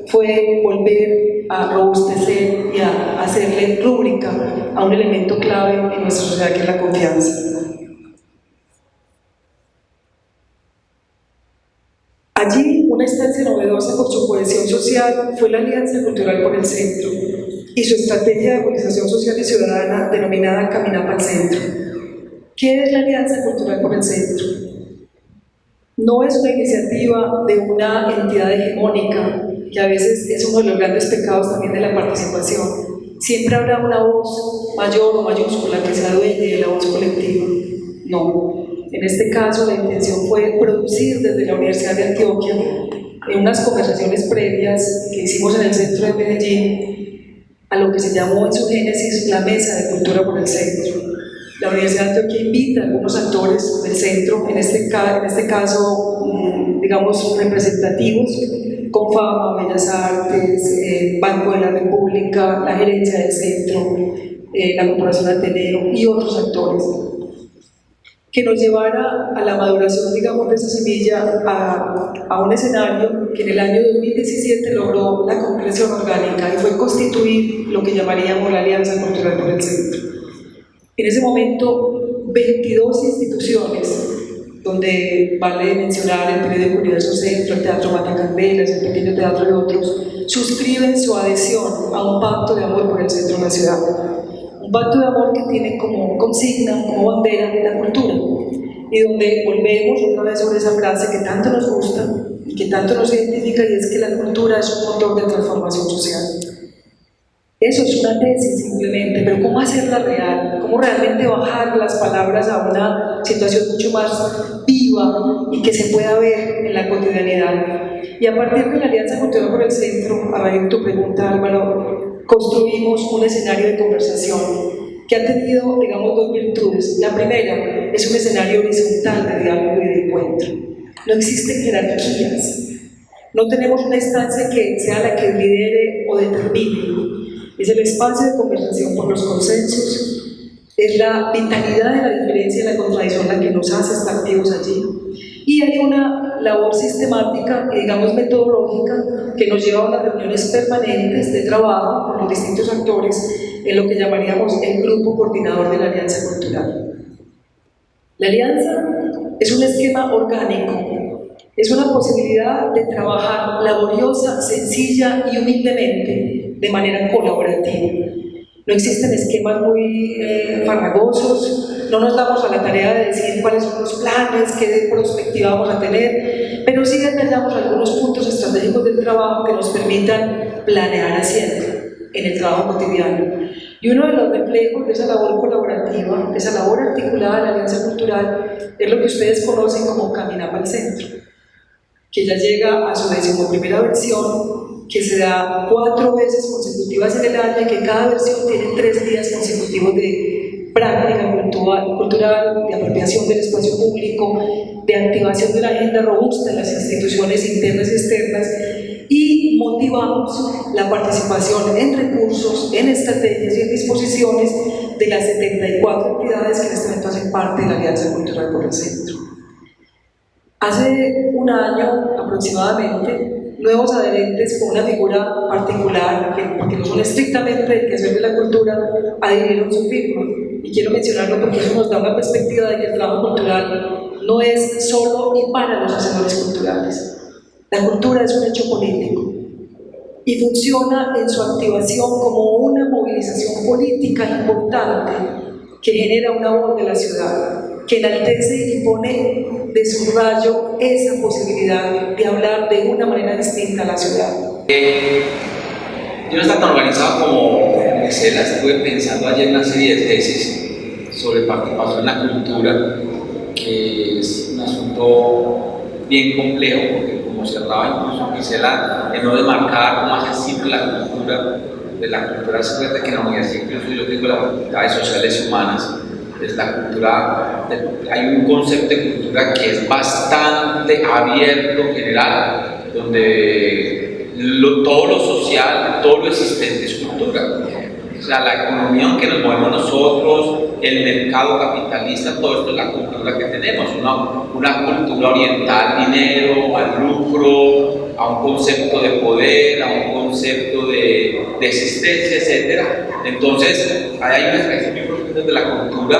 fue volver a robustecer y a hacerle rúbrica a un elemento clave en nuestra sociedad que es la confianza. Allí, una instancia novedosa por su cohesión social fue la Alianza Cultural por el Centro y su estrategia de movilización social y ciudadana denominada Caminata al Centro. ¿Qué es la Alianza Cultural por el Centro? No es una iniciativa de una entidad hegemónica, que a veces es uno de los grandes pecados también de la participación. Siempre habrá una voz mayor o mayúscula que se adueñe de la voz colectiva. No. En este caso, la intención fue producir desde la Universidad de Antioquia, en unas conversaciones previas que hicimos en el centro de Medellín, a lo que se llamó en su génesis la Mesa de Cultura por el Centro. La Universidad de Antioquia invita a algunos actores del centro, en este caso, digamos, representativos, con fama, Bellas Artes, Banco de la República, la gerencia del centro, la Corporación Ateneo y otros actores, que nos llevara a la maduración, digamos, de esa semilla a un escenario que en el año 2017 logró la concreción orgánica y fue constituir lo que llamaríamos la Alianza Cultural por el Centro. En ese momento, 22 instituciones, donde vale mencionar el Periódico Universo Centro, el Teatro Matacandelas, el Pequeño Teatro y otros, suscriben su adhesión a un pacto de amor por el centro de la ciudad. Un pacto de amor que tiene como consigna, como bandera, la cultura, y donde volvemos otra vez sobre esa frase que tanto nos gusta y que tanto nos identifica, y es que la cultura es un motor de transformación social. Eso es una tesis simplemente, pero ¿cómo hacerla real? ¿Cómo realmente bajar las palabras a una situación mucho más viva y que se pueda ver en la cotidianidad? Y a partir de la Alianza Cultural por el Centro, a raíz de tu pregunta, Álvaro, construimos un escenario de conversación que ha tenido, digamos, dos virtudes. La primera es un escenario horizontal de diálogo y de encuentro. No existen jerarquías. No tenemos una instancia que sea la que lidere o determine. Es el espacio de conversación por los consensos, es la vitalidad de la diferencia y la contradicción la que nos hace estar activos allí. Y hay una labor sistemática y, digamos, metodológica que nos lleva a unas reuniones permanentes de trabajo con los distintos actores en lo que llamaríamos el grupo coordinador de la Alianza Cultural. La alianza es un esquema orgánico, es una posibilidad de trabajar laboriosa, sencilla y humildemente, de manera colaborativa. No existen esquemas muy farragosos, no nos damos a la tarea de decir cuáles son los planes, qué perspectiva vamos a tener, pero sí detallamos algunos puntos estratégicos del trabajo que nos permitan planear haciendo en el trabajo cotidiano. Y uno de los reflejos de esa labor colaborativa, de esa labor articulada de la Alianza Cultural, es lo que ustedes conocen como Caminamos al Centro, que ya llega a su 11ª versión, que se da 4 veces consecutivas en el año y que cada versión tiene 3 días consecutivos de práctica cultural, de apropiación del espacio público, de activación de la agenda robusta en las instituciones internas y externas, y motivamos la participación en recursos, en estrategias y en disposiciones de las 74 entidades que en este momento hacen parte de la Alianza Cultural por el Centro. Hace un año aproximadamente, nuevos adherentes con una figura particular, porque no son estrictamente del quehacer de la cultura, adhirieron su firma. Y quiero mencionarlo porque eso nos da una perspectiva de que el trabajo cultural no es solo y para los hacedores culturales. La cultura es un hecho político y funciona en su activación como una movilización política importante que genera una voz de la ciudad, que enaltece y pone de su rayo esa posibilidad de hablar de una manera distinta a la ciudad. Yo no estaba tan organizado como Gisela, estuve pensando ayer en una serie de tesis sobre participación en la cultura, que es un asunto bien complejo, porque como cerraba incluso Gisela, en no demarcar cómo hace siempre la cultura, de la cultura se trata que en la universidad, incluso yo tengo las facultades sociales y humanas, es la cultura, hay un concepto de cultura que es bastante abierto, general, donde todo lo social, todo lo existente es cultura. O sea, la economía en que nos movemos nosotros, el mercado capitalista, todo esto es la cultura que tenemos, una cultura oriental, dinero, al lucro, a un concepto de poder, a un concepto de existencia, etc. Entonces, hay una expresión muy profunda de la cultura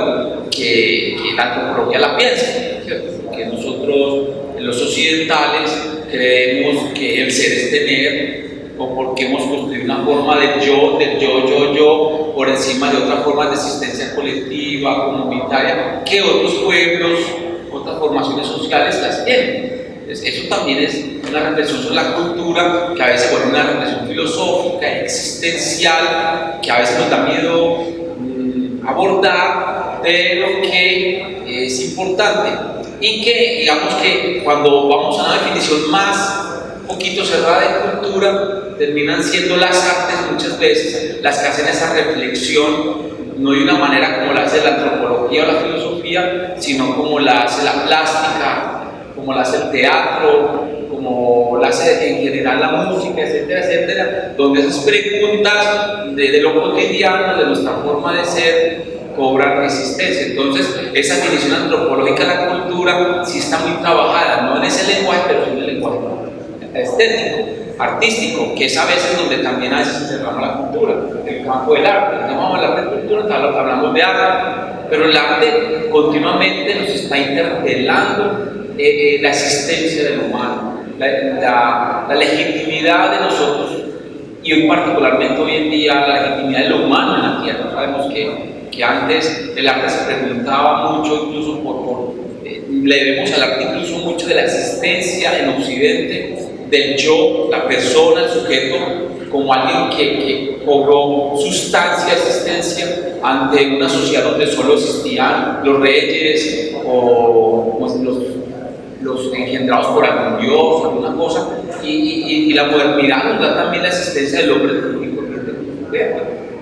que la antropología la piensa, ¿cierto? Porque nosotros, los occidentales, creemos que el ser es tener, o porque hemos construido una forma del yo, por encima de otras formas de existencia colectiva, comunitaria, que otros pueblos, otras formaciones sociales las tienen. Entonces, eso también es una reflexión sobre la cultura, que a veces vuelve una reflexión filosófica, existencial, que a veces nos da miedo abordar, pero que es importante. Y que, digamos que cuando vamos a una definición más poquito cerrada de cultura, terminan siendo las artes muchas veces las que hacen esa reflexión, no de una manera como la hace la antropología o la filosofía, sino como la hace la plástica, como la hace el teatro, como la hace en general la música, etcétera, etcétera, donde esas preguntas de lo cotidiano, de nuestra forma de ser, cobran resistencia. Entonces, esa definición antropológica de la cultura sí está muy trabajada, no en ese lenguaje, pero en el lenguaje estético, artístico, que es a veces donde también a veces encerramos la cultura, el campo del arte. No vamos a hablar de cultura, hablamos de arte, pero el arte continuamente nos está interpelando la existencia del humano, la legitimidad de nosotros, y hoy particularmente hoy en día la legitimidad de lo humano en la tierra. Sabemos que antes el arte se preguntaba mucho, incluso le debemos al arte incluso mucho de la existencia en Occidente del yo, la persona, el sujeto, como alguien que cobró sustancia, existencia ante una sociedad donde solo existían los reyes o los engendrados por algún dios, alguna cosa, y la modernidad nos da también la existencia del hombre público.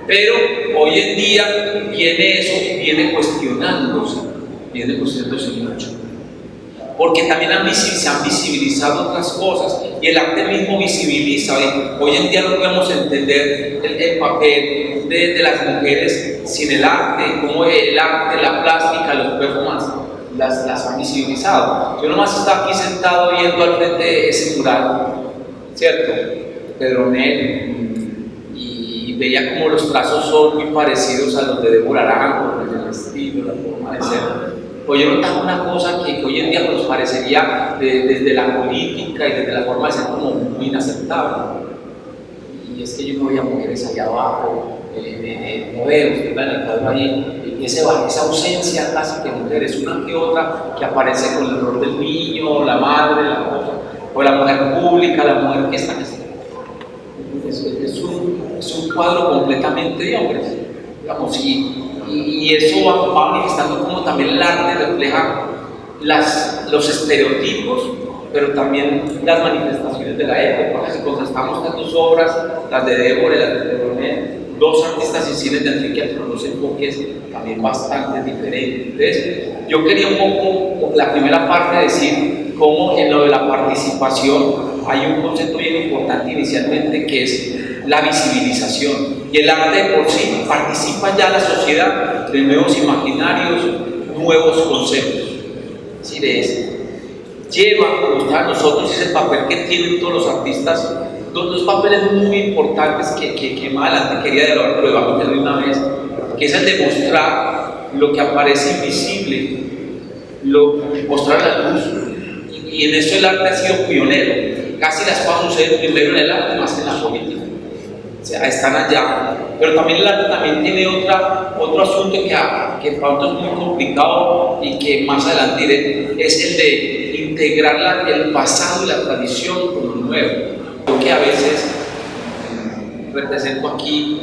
Pero hoy en día viene cuestionándose mucho. Porque también se han visibilizado otras cosas y el arte mismo visibiliza. Hoy en día no podemos entender el papel de las mujeres sin el arte, cómo el arte, la plástica, los performances las han visibilizado. Yo nomás estaba aquí sentado viendo al frente de ese mural, ¿cierto? Pedronel, y veía como los trazos son muy parecidos a los de Débora Arango, el estilo, la forma de ser. Pues yo notaba una cosa que hoy en día nos parecería desde la política y desde la forma de ser como muy inaceptable. Y es que yo no veía mujeres allá abajo, no veo, usted va en el cuadro ahí, esa ausencia casi de mujeres, una que otra que aparece con el rol del niño, la madre, la cosa, o la mujer pública, la mujer que está. Es un cuadro completamente de hombres, digamos, y eso va manifestando como también el arte refleja los estereotipos, pero también las manifestaciones de la época. Si contrastamos estas dos obras, las de Débora y las de Pedronel, dos artistas insignes de Antioquia, pero dos enfoques también bastante diferentes. Entonces, yo quería un poco, la primera parte, decir cómo en lo de la participación hay un concepto bien importante inicialmente, que es la visibilización, y el arte por sí participa ya en la sociedad de nuevos imaginarios, nuevos conceptos. Es decir, lleva a mostrar a nosotros ese papel que tienen todos los artistas, dos papeles muy importantes que más adelante quería dialogar, pero vamos a meter de una vez, que es el de mostrar lo que aparece invisible, mostrar la luz, y en eso el arte ha sido pionero. Casi las cosas suceden primero en el arte más que en la política. O sea, están allá, pero también el arte también tiene otro asunto que para nosotros es muy complicado y que más adelante diré, es el de integrar el pasado y la tradición con lo nuevo. Yo que a veces represento aquí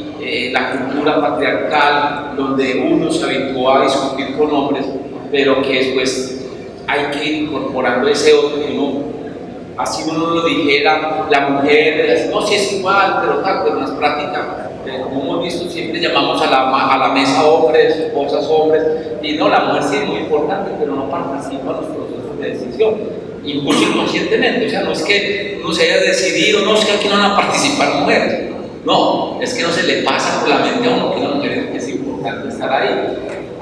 la cultura patriarcal, donde uno se habituó a discutir con hombres, pero que después hay que ir incorporando ese otro que uno, así uno lo dijera, la mujer, no, si es igual, pero en las prácticas, como hemos visto, siempre llamamos a la mesa hombres, esposas hombres, y no, la mujer sí es muy importante, pero no participa en los procesos de decisión, incluso inconscientemente. O sea, no es que uno se haya decidido, no es que aquí no van a participar mujeres, no, es que no se le pasa por la mente a uno que la mujer es importante estar ahí.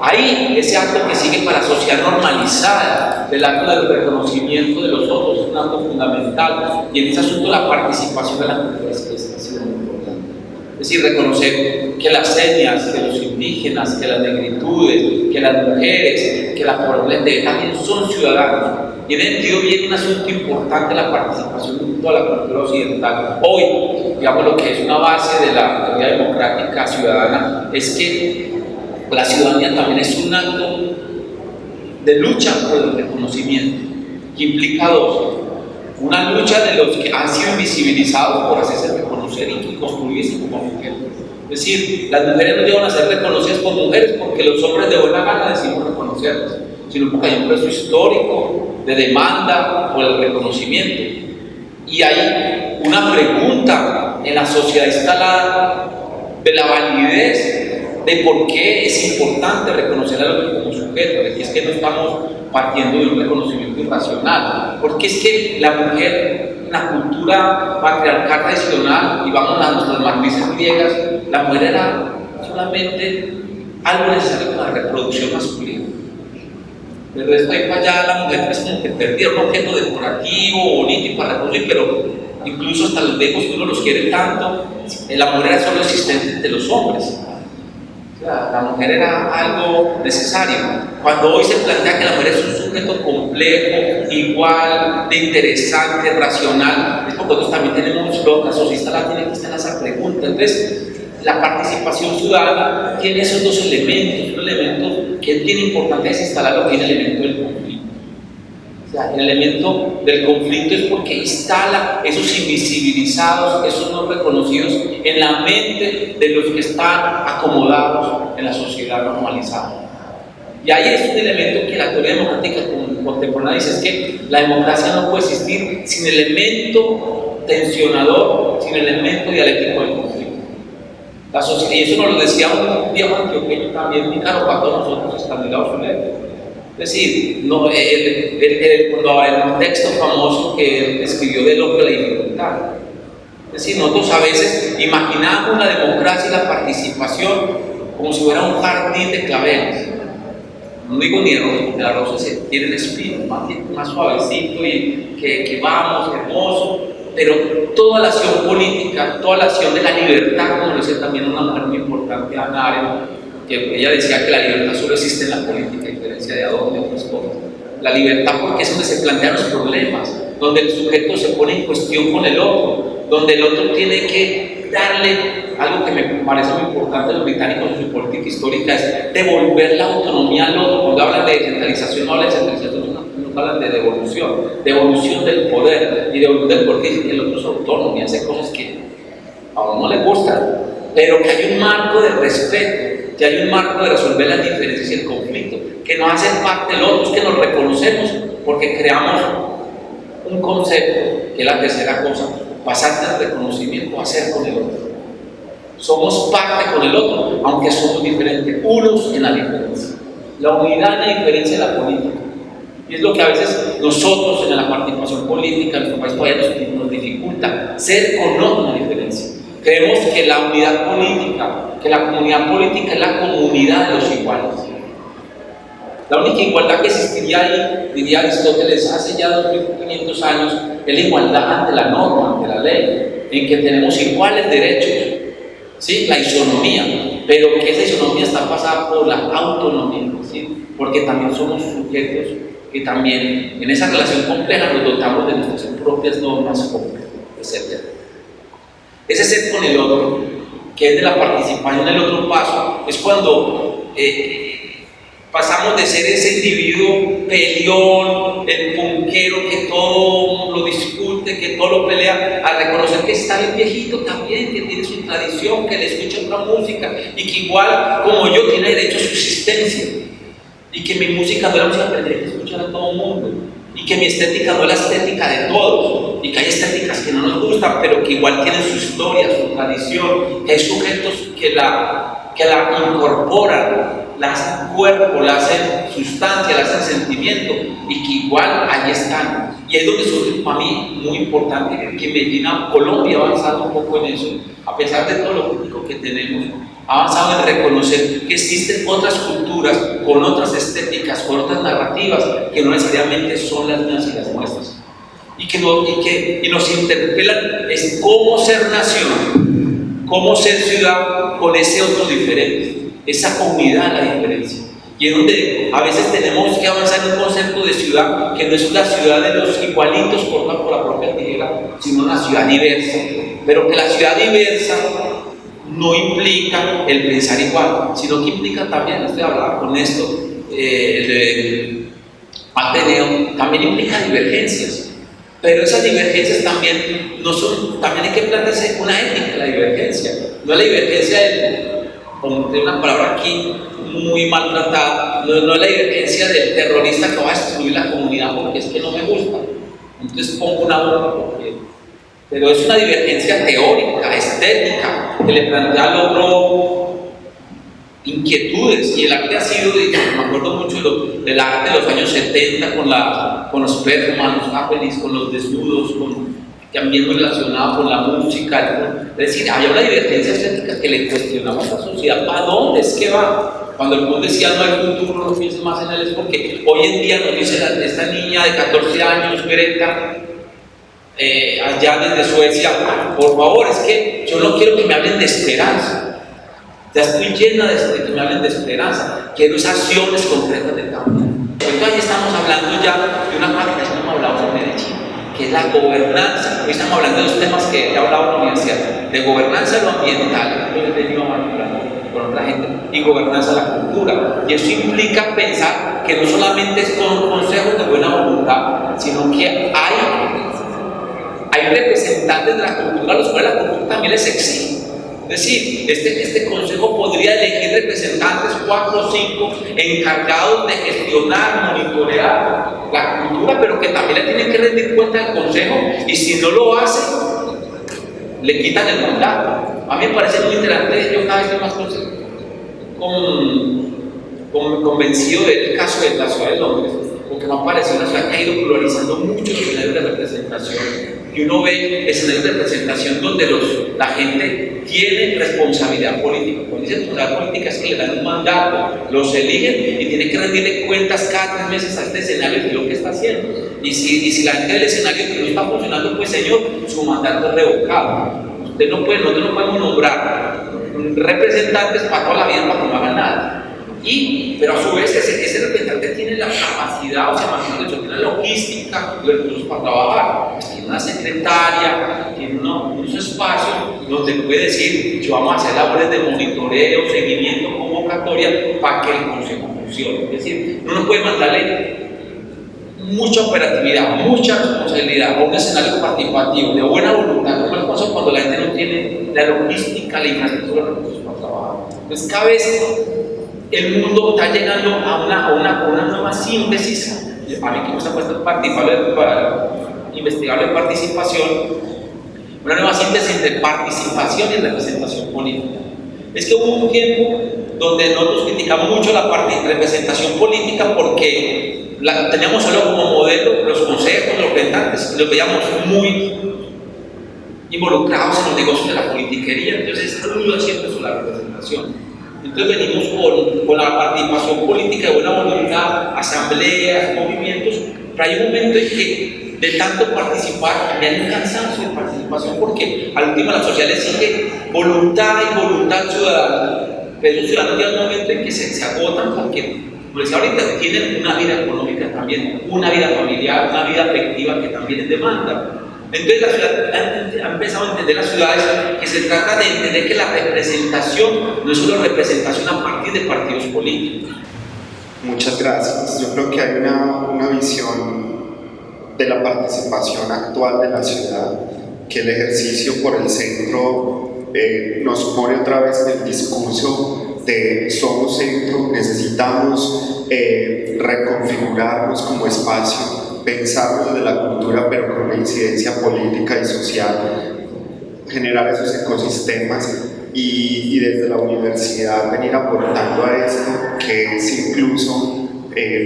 Ahí, ese acto que sigue para la sociedad normalizada, del acto del reconocimiento de los otros, es un acto fundamental, y en ese asunto la participación de la mujer ha sido muy importante. Es decir, reconocer que las etnias, que los indígenas, que las negritudes, que las mujeres, que la población también son ciudadanos. Y en ese sentido viene un asunto importante, la participación de toda la cultura occidental. Hoy, digamos, lo que es una base de la teoría democrática ciudadana es que la ciudadanía también es un acto de lucha por el reconocimiento, que implica dos: una lucha de los que han sido invisibilizados por hacerse reconocer y construirse como mujeres. Es decir, las mujeres no llegan a ser reconocidas por mujeres porque los hombres de buena gana decimos reconocerlas, sino porque hay un proceso histórico de demanda por el reconocimiento. Y hay una pregunta en la sociedad instalada de la validez de por qué es importante reconocer al hombre como sujeto. Aquí es que no estamos partiendo de un reconocimiento irracional, porque es que la mujer, en la cultura patriarcal tradicional, y vamos a nuestras matrices griegas, la mujer era solamente algo necesario para la reproducción masculina. Pero después para allá la mujer es como que perdía un objeto decorativo, bonito y para reproducir, pero incluso hasta los viejos que uno los quiere tanto, la mujer era solo existente entre los hombres. O sea, la mujer era algo necesario. Cuando hoy se plantea que la mujer es un sujeto complejo, igual, de interesante, racional, es porque nosotros también tenemos la sociedad la tiene que estar en esa pregunta. Entonces, la participación ciudadana tiene esos dos elementos. Un elemento que es bien importante es instalar lo que es el elemento del conflicto. O sea, el elemento del conflicto es porque instala esos invisibilizados, esos no reconocidos en la mente de los que están acomodados en la sociedad normalizada. Y ahí es un elemento que la teoría democrática contemporánea dice, es que la democracia no puede existir sin el elemento tensionador, sin el elemento dialéctico del conflicto. La sociedad, y eso nos lo decía un viejo antioqueño también, muy caro para todos nosotros, Estanislao Soler. Es decir, no, cuando el texto famoso que él escribió del hombre de la dificultad. Es decir, nosotros a veces imaginamos la democracia y la participación como si fuera un jardín de claveles. No digo ni de rosas, porque las rosas tienen espinos, más suavecito y que vamos, hermoso, pero toda la acción política, toda la acción de la libertad, como lo decía también una mujer muy importante, Hannah Arendt, que ella decía que la libertad solo existe en la política, a diferencia de Adorno y otras cosas. La libertad porque es donde se plantean los problemas, donde el sujeto se pone en cuestión con el otro, donde el otro tiene que darle algo que me parece muy importante de los británicos en su política histórica, es devolver la autonomía al otro. Cuando hablan de descentralización, no hablan de descentralización, no hablan de devolución del poder, y devolución del poder que dicen que el otro es autónomo y hace cosas que a uno no le gustan, pero que hay un marco de respeto, que hay un marco de resolver las diferencias y el conflicto, que nos hacen parte del otro, es que nos reconocemos porque creamos un concepto, que es la tercera cosa, pasar del reconocimiento a ser con el otro. Somos parte con el otro, aunque somos diferentes, unos en la diferencia. La unidad en la diferencia de la política. Y es lo que a veces nosotros en la participación política en nuestro país todavía nos dificulta, ser o no una diferencia. Creemos que la unidad política, que la comunidad política es la comunidad de los iguales. La única igualdad que existiría ahí, diría Aristóteles, hace ya 2500 años, es la igualdad ante la norma, ante la ley, en que tenemos iguales derechos, ¿sí? La isonomía, pero que esa isonomía está pasada por la autonomía, ¿sí? Porque también somos sujetos que también en esa relación compleja nos dotamos de nuestras propias normas, etc. Ese ser con el otro, que es de la participación, el otro paso, es cuando pasamos de ser ese individuo peleón, el punquero que todo lo discute, que todo lo pelea, a reconocer que está el viejito también, que tiene su tradición, que le escucha otra música y que igual como yo tiene derecho a su existencia, y que mi música no es la música que tendría que escuchar a todo el mundo, y que mi estética no es la estética de todos, y que hay estéticas que no nos gustan, pero que igual tienen su historia, su tradición, que hay sujetos que la incorporan, la hacen cuerpo, la hacen sustancia, la hacen sentimiento, y que igual ahí están. Y es donde surge para mí muy importante que Medellín, Colombia ha avanzado un poco en eso, a pesar de todo lo crítico que tenemos, ha avanzado en reconocer que existen otras culturas con otras estéticas, con otras narrativas que no necesariamente son las mías y las nuestras, y nos interpelan es cómo ser nación, cómo ser ciudad con ese otro diferente, esa comunidad la diferencia. Y es donde a veces tenemos que avanzar en un concepto de ciudad que no es la ciudad de los igualitos cortados por la propia tijera, sino una ciudad diversa, pero que la ciudad diversa no implica el pensar igual, sino que implica también, estoy hablando con esto, el Ateneo, también implica divergencias, pero esas divergencias también no son, también hay que plantearse una ética de la divergencia, no es la divergencia como tengo una palabra aquí muy mal tratada, no es la divergencia del terrorista que va a destruir la comunidad porque es que no me gusta, entonces pongo una bomba pero es una divergencia teórica, estética, que le plantea al otro inquietudes, y el arte ha sido, me acuerdo mucho del arte de los años 70 con los Bergman, los Apelis, con los desnudos, también muy relacionado con la música, es decir, había una divergencia estética que le cuestionamos a la sociedad, ¿para dónde es que va? Cuando el mundo decía no hay futuro, no pienses más en él, es porque hoy en día nos dice esta niña de 14 años, Greta, allá desde Suecia, por favor, es que yo no quiero que me hablen de esperanza, ya estoy llena de que me hablen de esperanza, quiero esas acciones concretas de cambio. Entonces ahí estamos hablando ya de una parte que no hemos hablado en Medellín, que es la gobernanza. Hoy estamos hablando de los temas que he hablado en la universidad, de gobernanza lo ambiental, yo he venido hablando con otra gente, y gobernanza de la cultura. Y eso implica pensar que no solamente son consejos de buena voluntad, sino que hay representantes de la cultura a los cuales la cultura también les exige. Es decir, este consejo podría elegir representantes, 4 o 5, encargados de gestionar, monitorear la cultura, pero que también le tienen que rendir cuenta al consejo, y si no lo hace, le quitan el mandato. A mí me parece muy interesante, yo cada vez estoy más convencido del caso de la ciudad de Londres, porque me ha parecido una ciudad que ha ido pluralizando muchos escenarios de representación. Y uno ve escenarios de representación donde la gente tiene responsabilidad política. Cuando dice responsabilidad política es que le dan un mandato, los eligen y tiene que rendirle cuentas cada 3 meses a este escenario de lo que está haciendo. Y si la gente del escenario que no está funcionando, pues señor, su mandato es revocado. Nosotros no podemos nombrar representantes para toda la vida para que no hagan nada. Pero a su vez ese representante tiene la capacidad, o sea, tiene la logística y los recursos para trabajar. Pues tiene una secretaria, tiene unos espacios donde puede decir: yo vamos a hacer labores de monitoreo, seguimiento, convocatoria para que el consejo funcione. Es decir, uno puede mandarle mucha operatividad, mucha responsabilidad a un escenario participativo de buena voluntad como el consejo, cuando la gente no tiene la logística, la infraestructura, los recursos para trabajar. Entonces, cada vez el mundo está llegando a una nueva síntesis. A mí que me gusta investigar de participación, una nueva síntesis entre participación y representación política. Es que hubo un tiempo donde nosotros criticamos mucho la representación política porque teníamos solo como modelo los consejos, los representantes, los veíamos muy involucrados en los negocios de la politiquería. Entonces esa duda siempre sobre la representación. Entonces venimos con la participación política de buena voluntad, asambleas, movimientos, pero hay un momento en que de tanto participar ya hay un cansancio de participación, porque al último la sociedad exige voluntad y voluntad ciudadana, pero esos ciudadanos llegan a un momento en que se agotan porque, como les decía ahorita, tienen una vida económica también, una vida familiar, una vida afectiva que también es demanda. Entonces la ciudad ha empezado a entender las ciudades que se trata de entender que la representación no es solo representación a partir de partidos políticos. Muchas gracias. Yo creo que hay una visión de la participación actual de la ciudad, que el ejercicio por el centro nos pone otra vez en el discurso de somos centro, necesitamos reconfigurarnos como espacio, pensarlo desde la cultura, pero con una incidencia política y social, generar esos ecosistemas y desde la universidad venir aportando a esto, que es incluso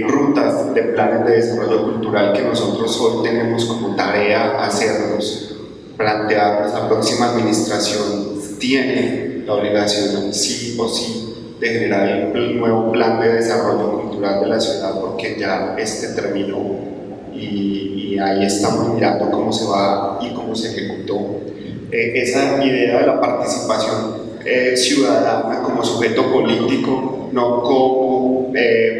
rutas de planes de desarrollo cultural que nosotros hoy tenemos como tarea hacernos, plantearnos. La próxima administración tiene la obligación, sí o sí, de generar el nuevo plan de desarrollo cultural de la ciudad, porque ya terminó. Y ahí estamos mirando cómo se va y cómo se ejecutó. Esa idea de la participación ciudadana como sujeto político, no como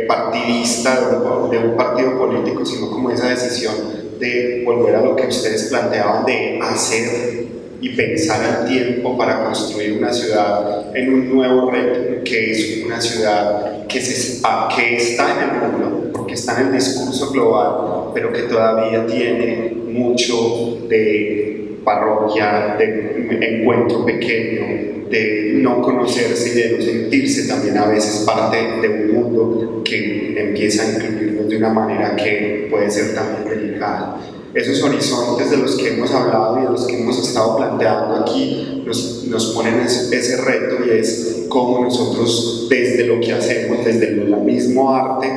partidista de un partido político, sino como esa decisión de volver a lo que ustedes planteaban, de hacer y pensar al tiempo para construir una ciudad en un nuevo reto, que es una ciudad que está en el mundo, porque está en el discurso global, pero que todavía tiene mucho de parroquia, de encuentro pequeño, de no conocerse y de no sentirse también a veces parte de un mundo que empieza a incluirnos de una manera que puede ser también delicada. Esos horizontes de los que hemos hablado y de los que hemos estado planteando aquí nos ponen ese reto, y es cómo nosotros, desde lo que hacemos, desde el mismo arte,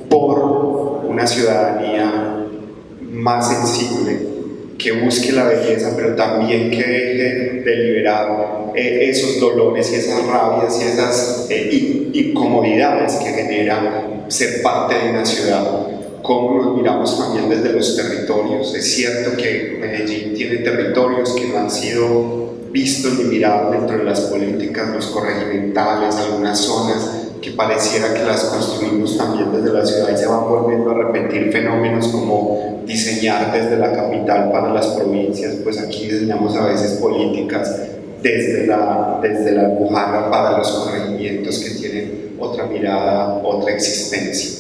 por una ciudadanía más sensible, que busque la belleza, pero también que deje de liberar esos dolores y esas rabias y esas incomodidades que genera ser parte de una ciudad. Cómo nos miramos también desde los territorios. Es cierto que Medellín tiene territorios que no han sido vistos ni mirados dentro de las políticas, los corregimentales, algunas zonas que pareciera que las construimos también desde la ciudad y se van volviendo a repetir fenómenos como diseñar desde la capital para las provincias. Pues aquí diseñamos a veces políticas desde la Alpujarra para los corregimientos que tienen otra mirada, otra existencia.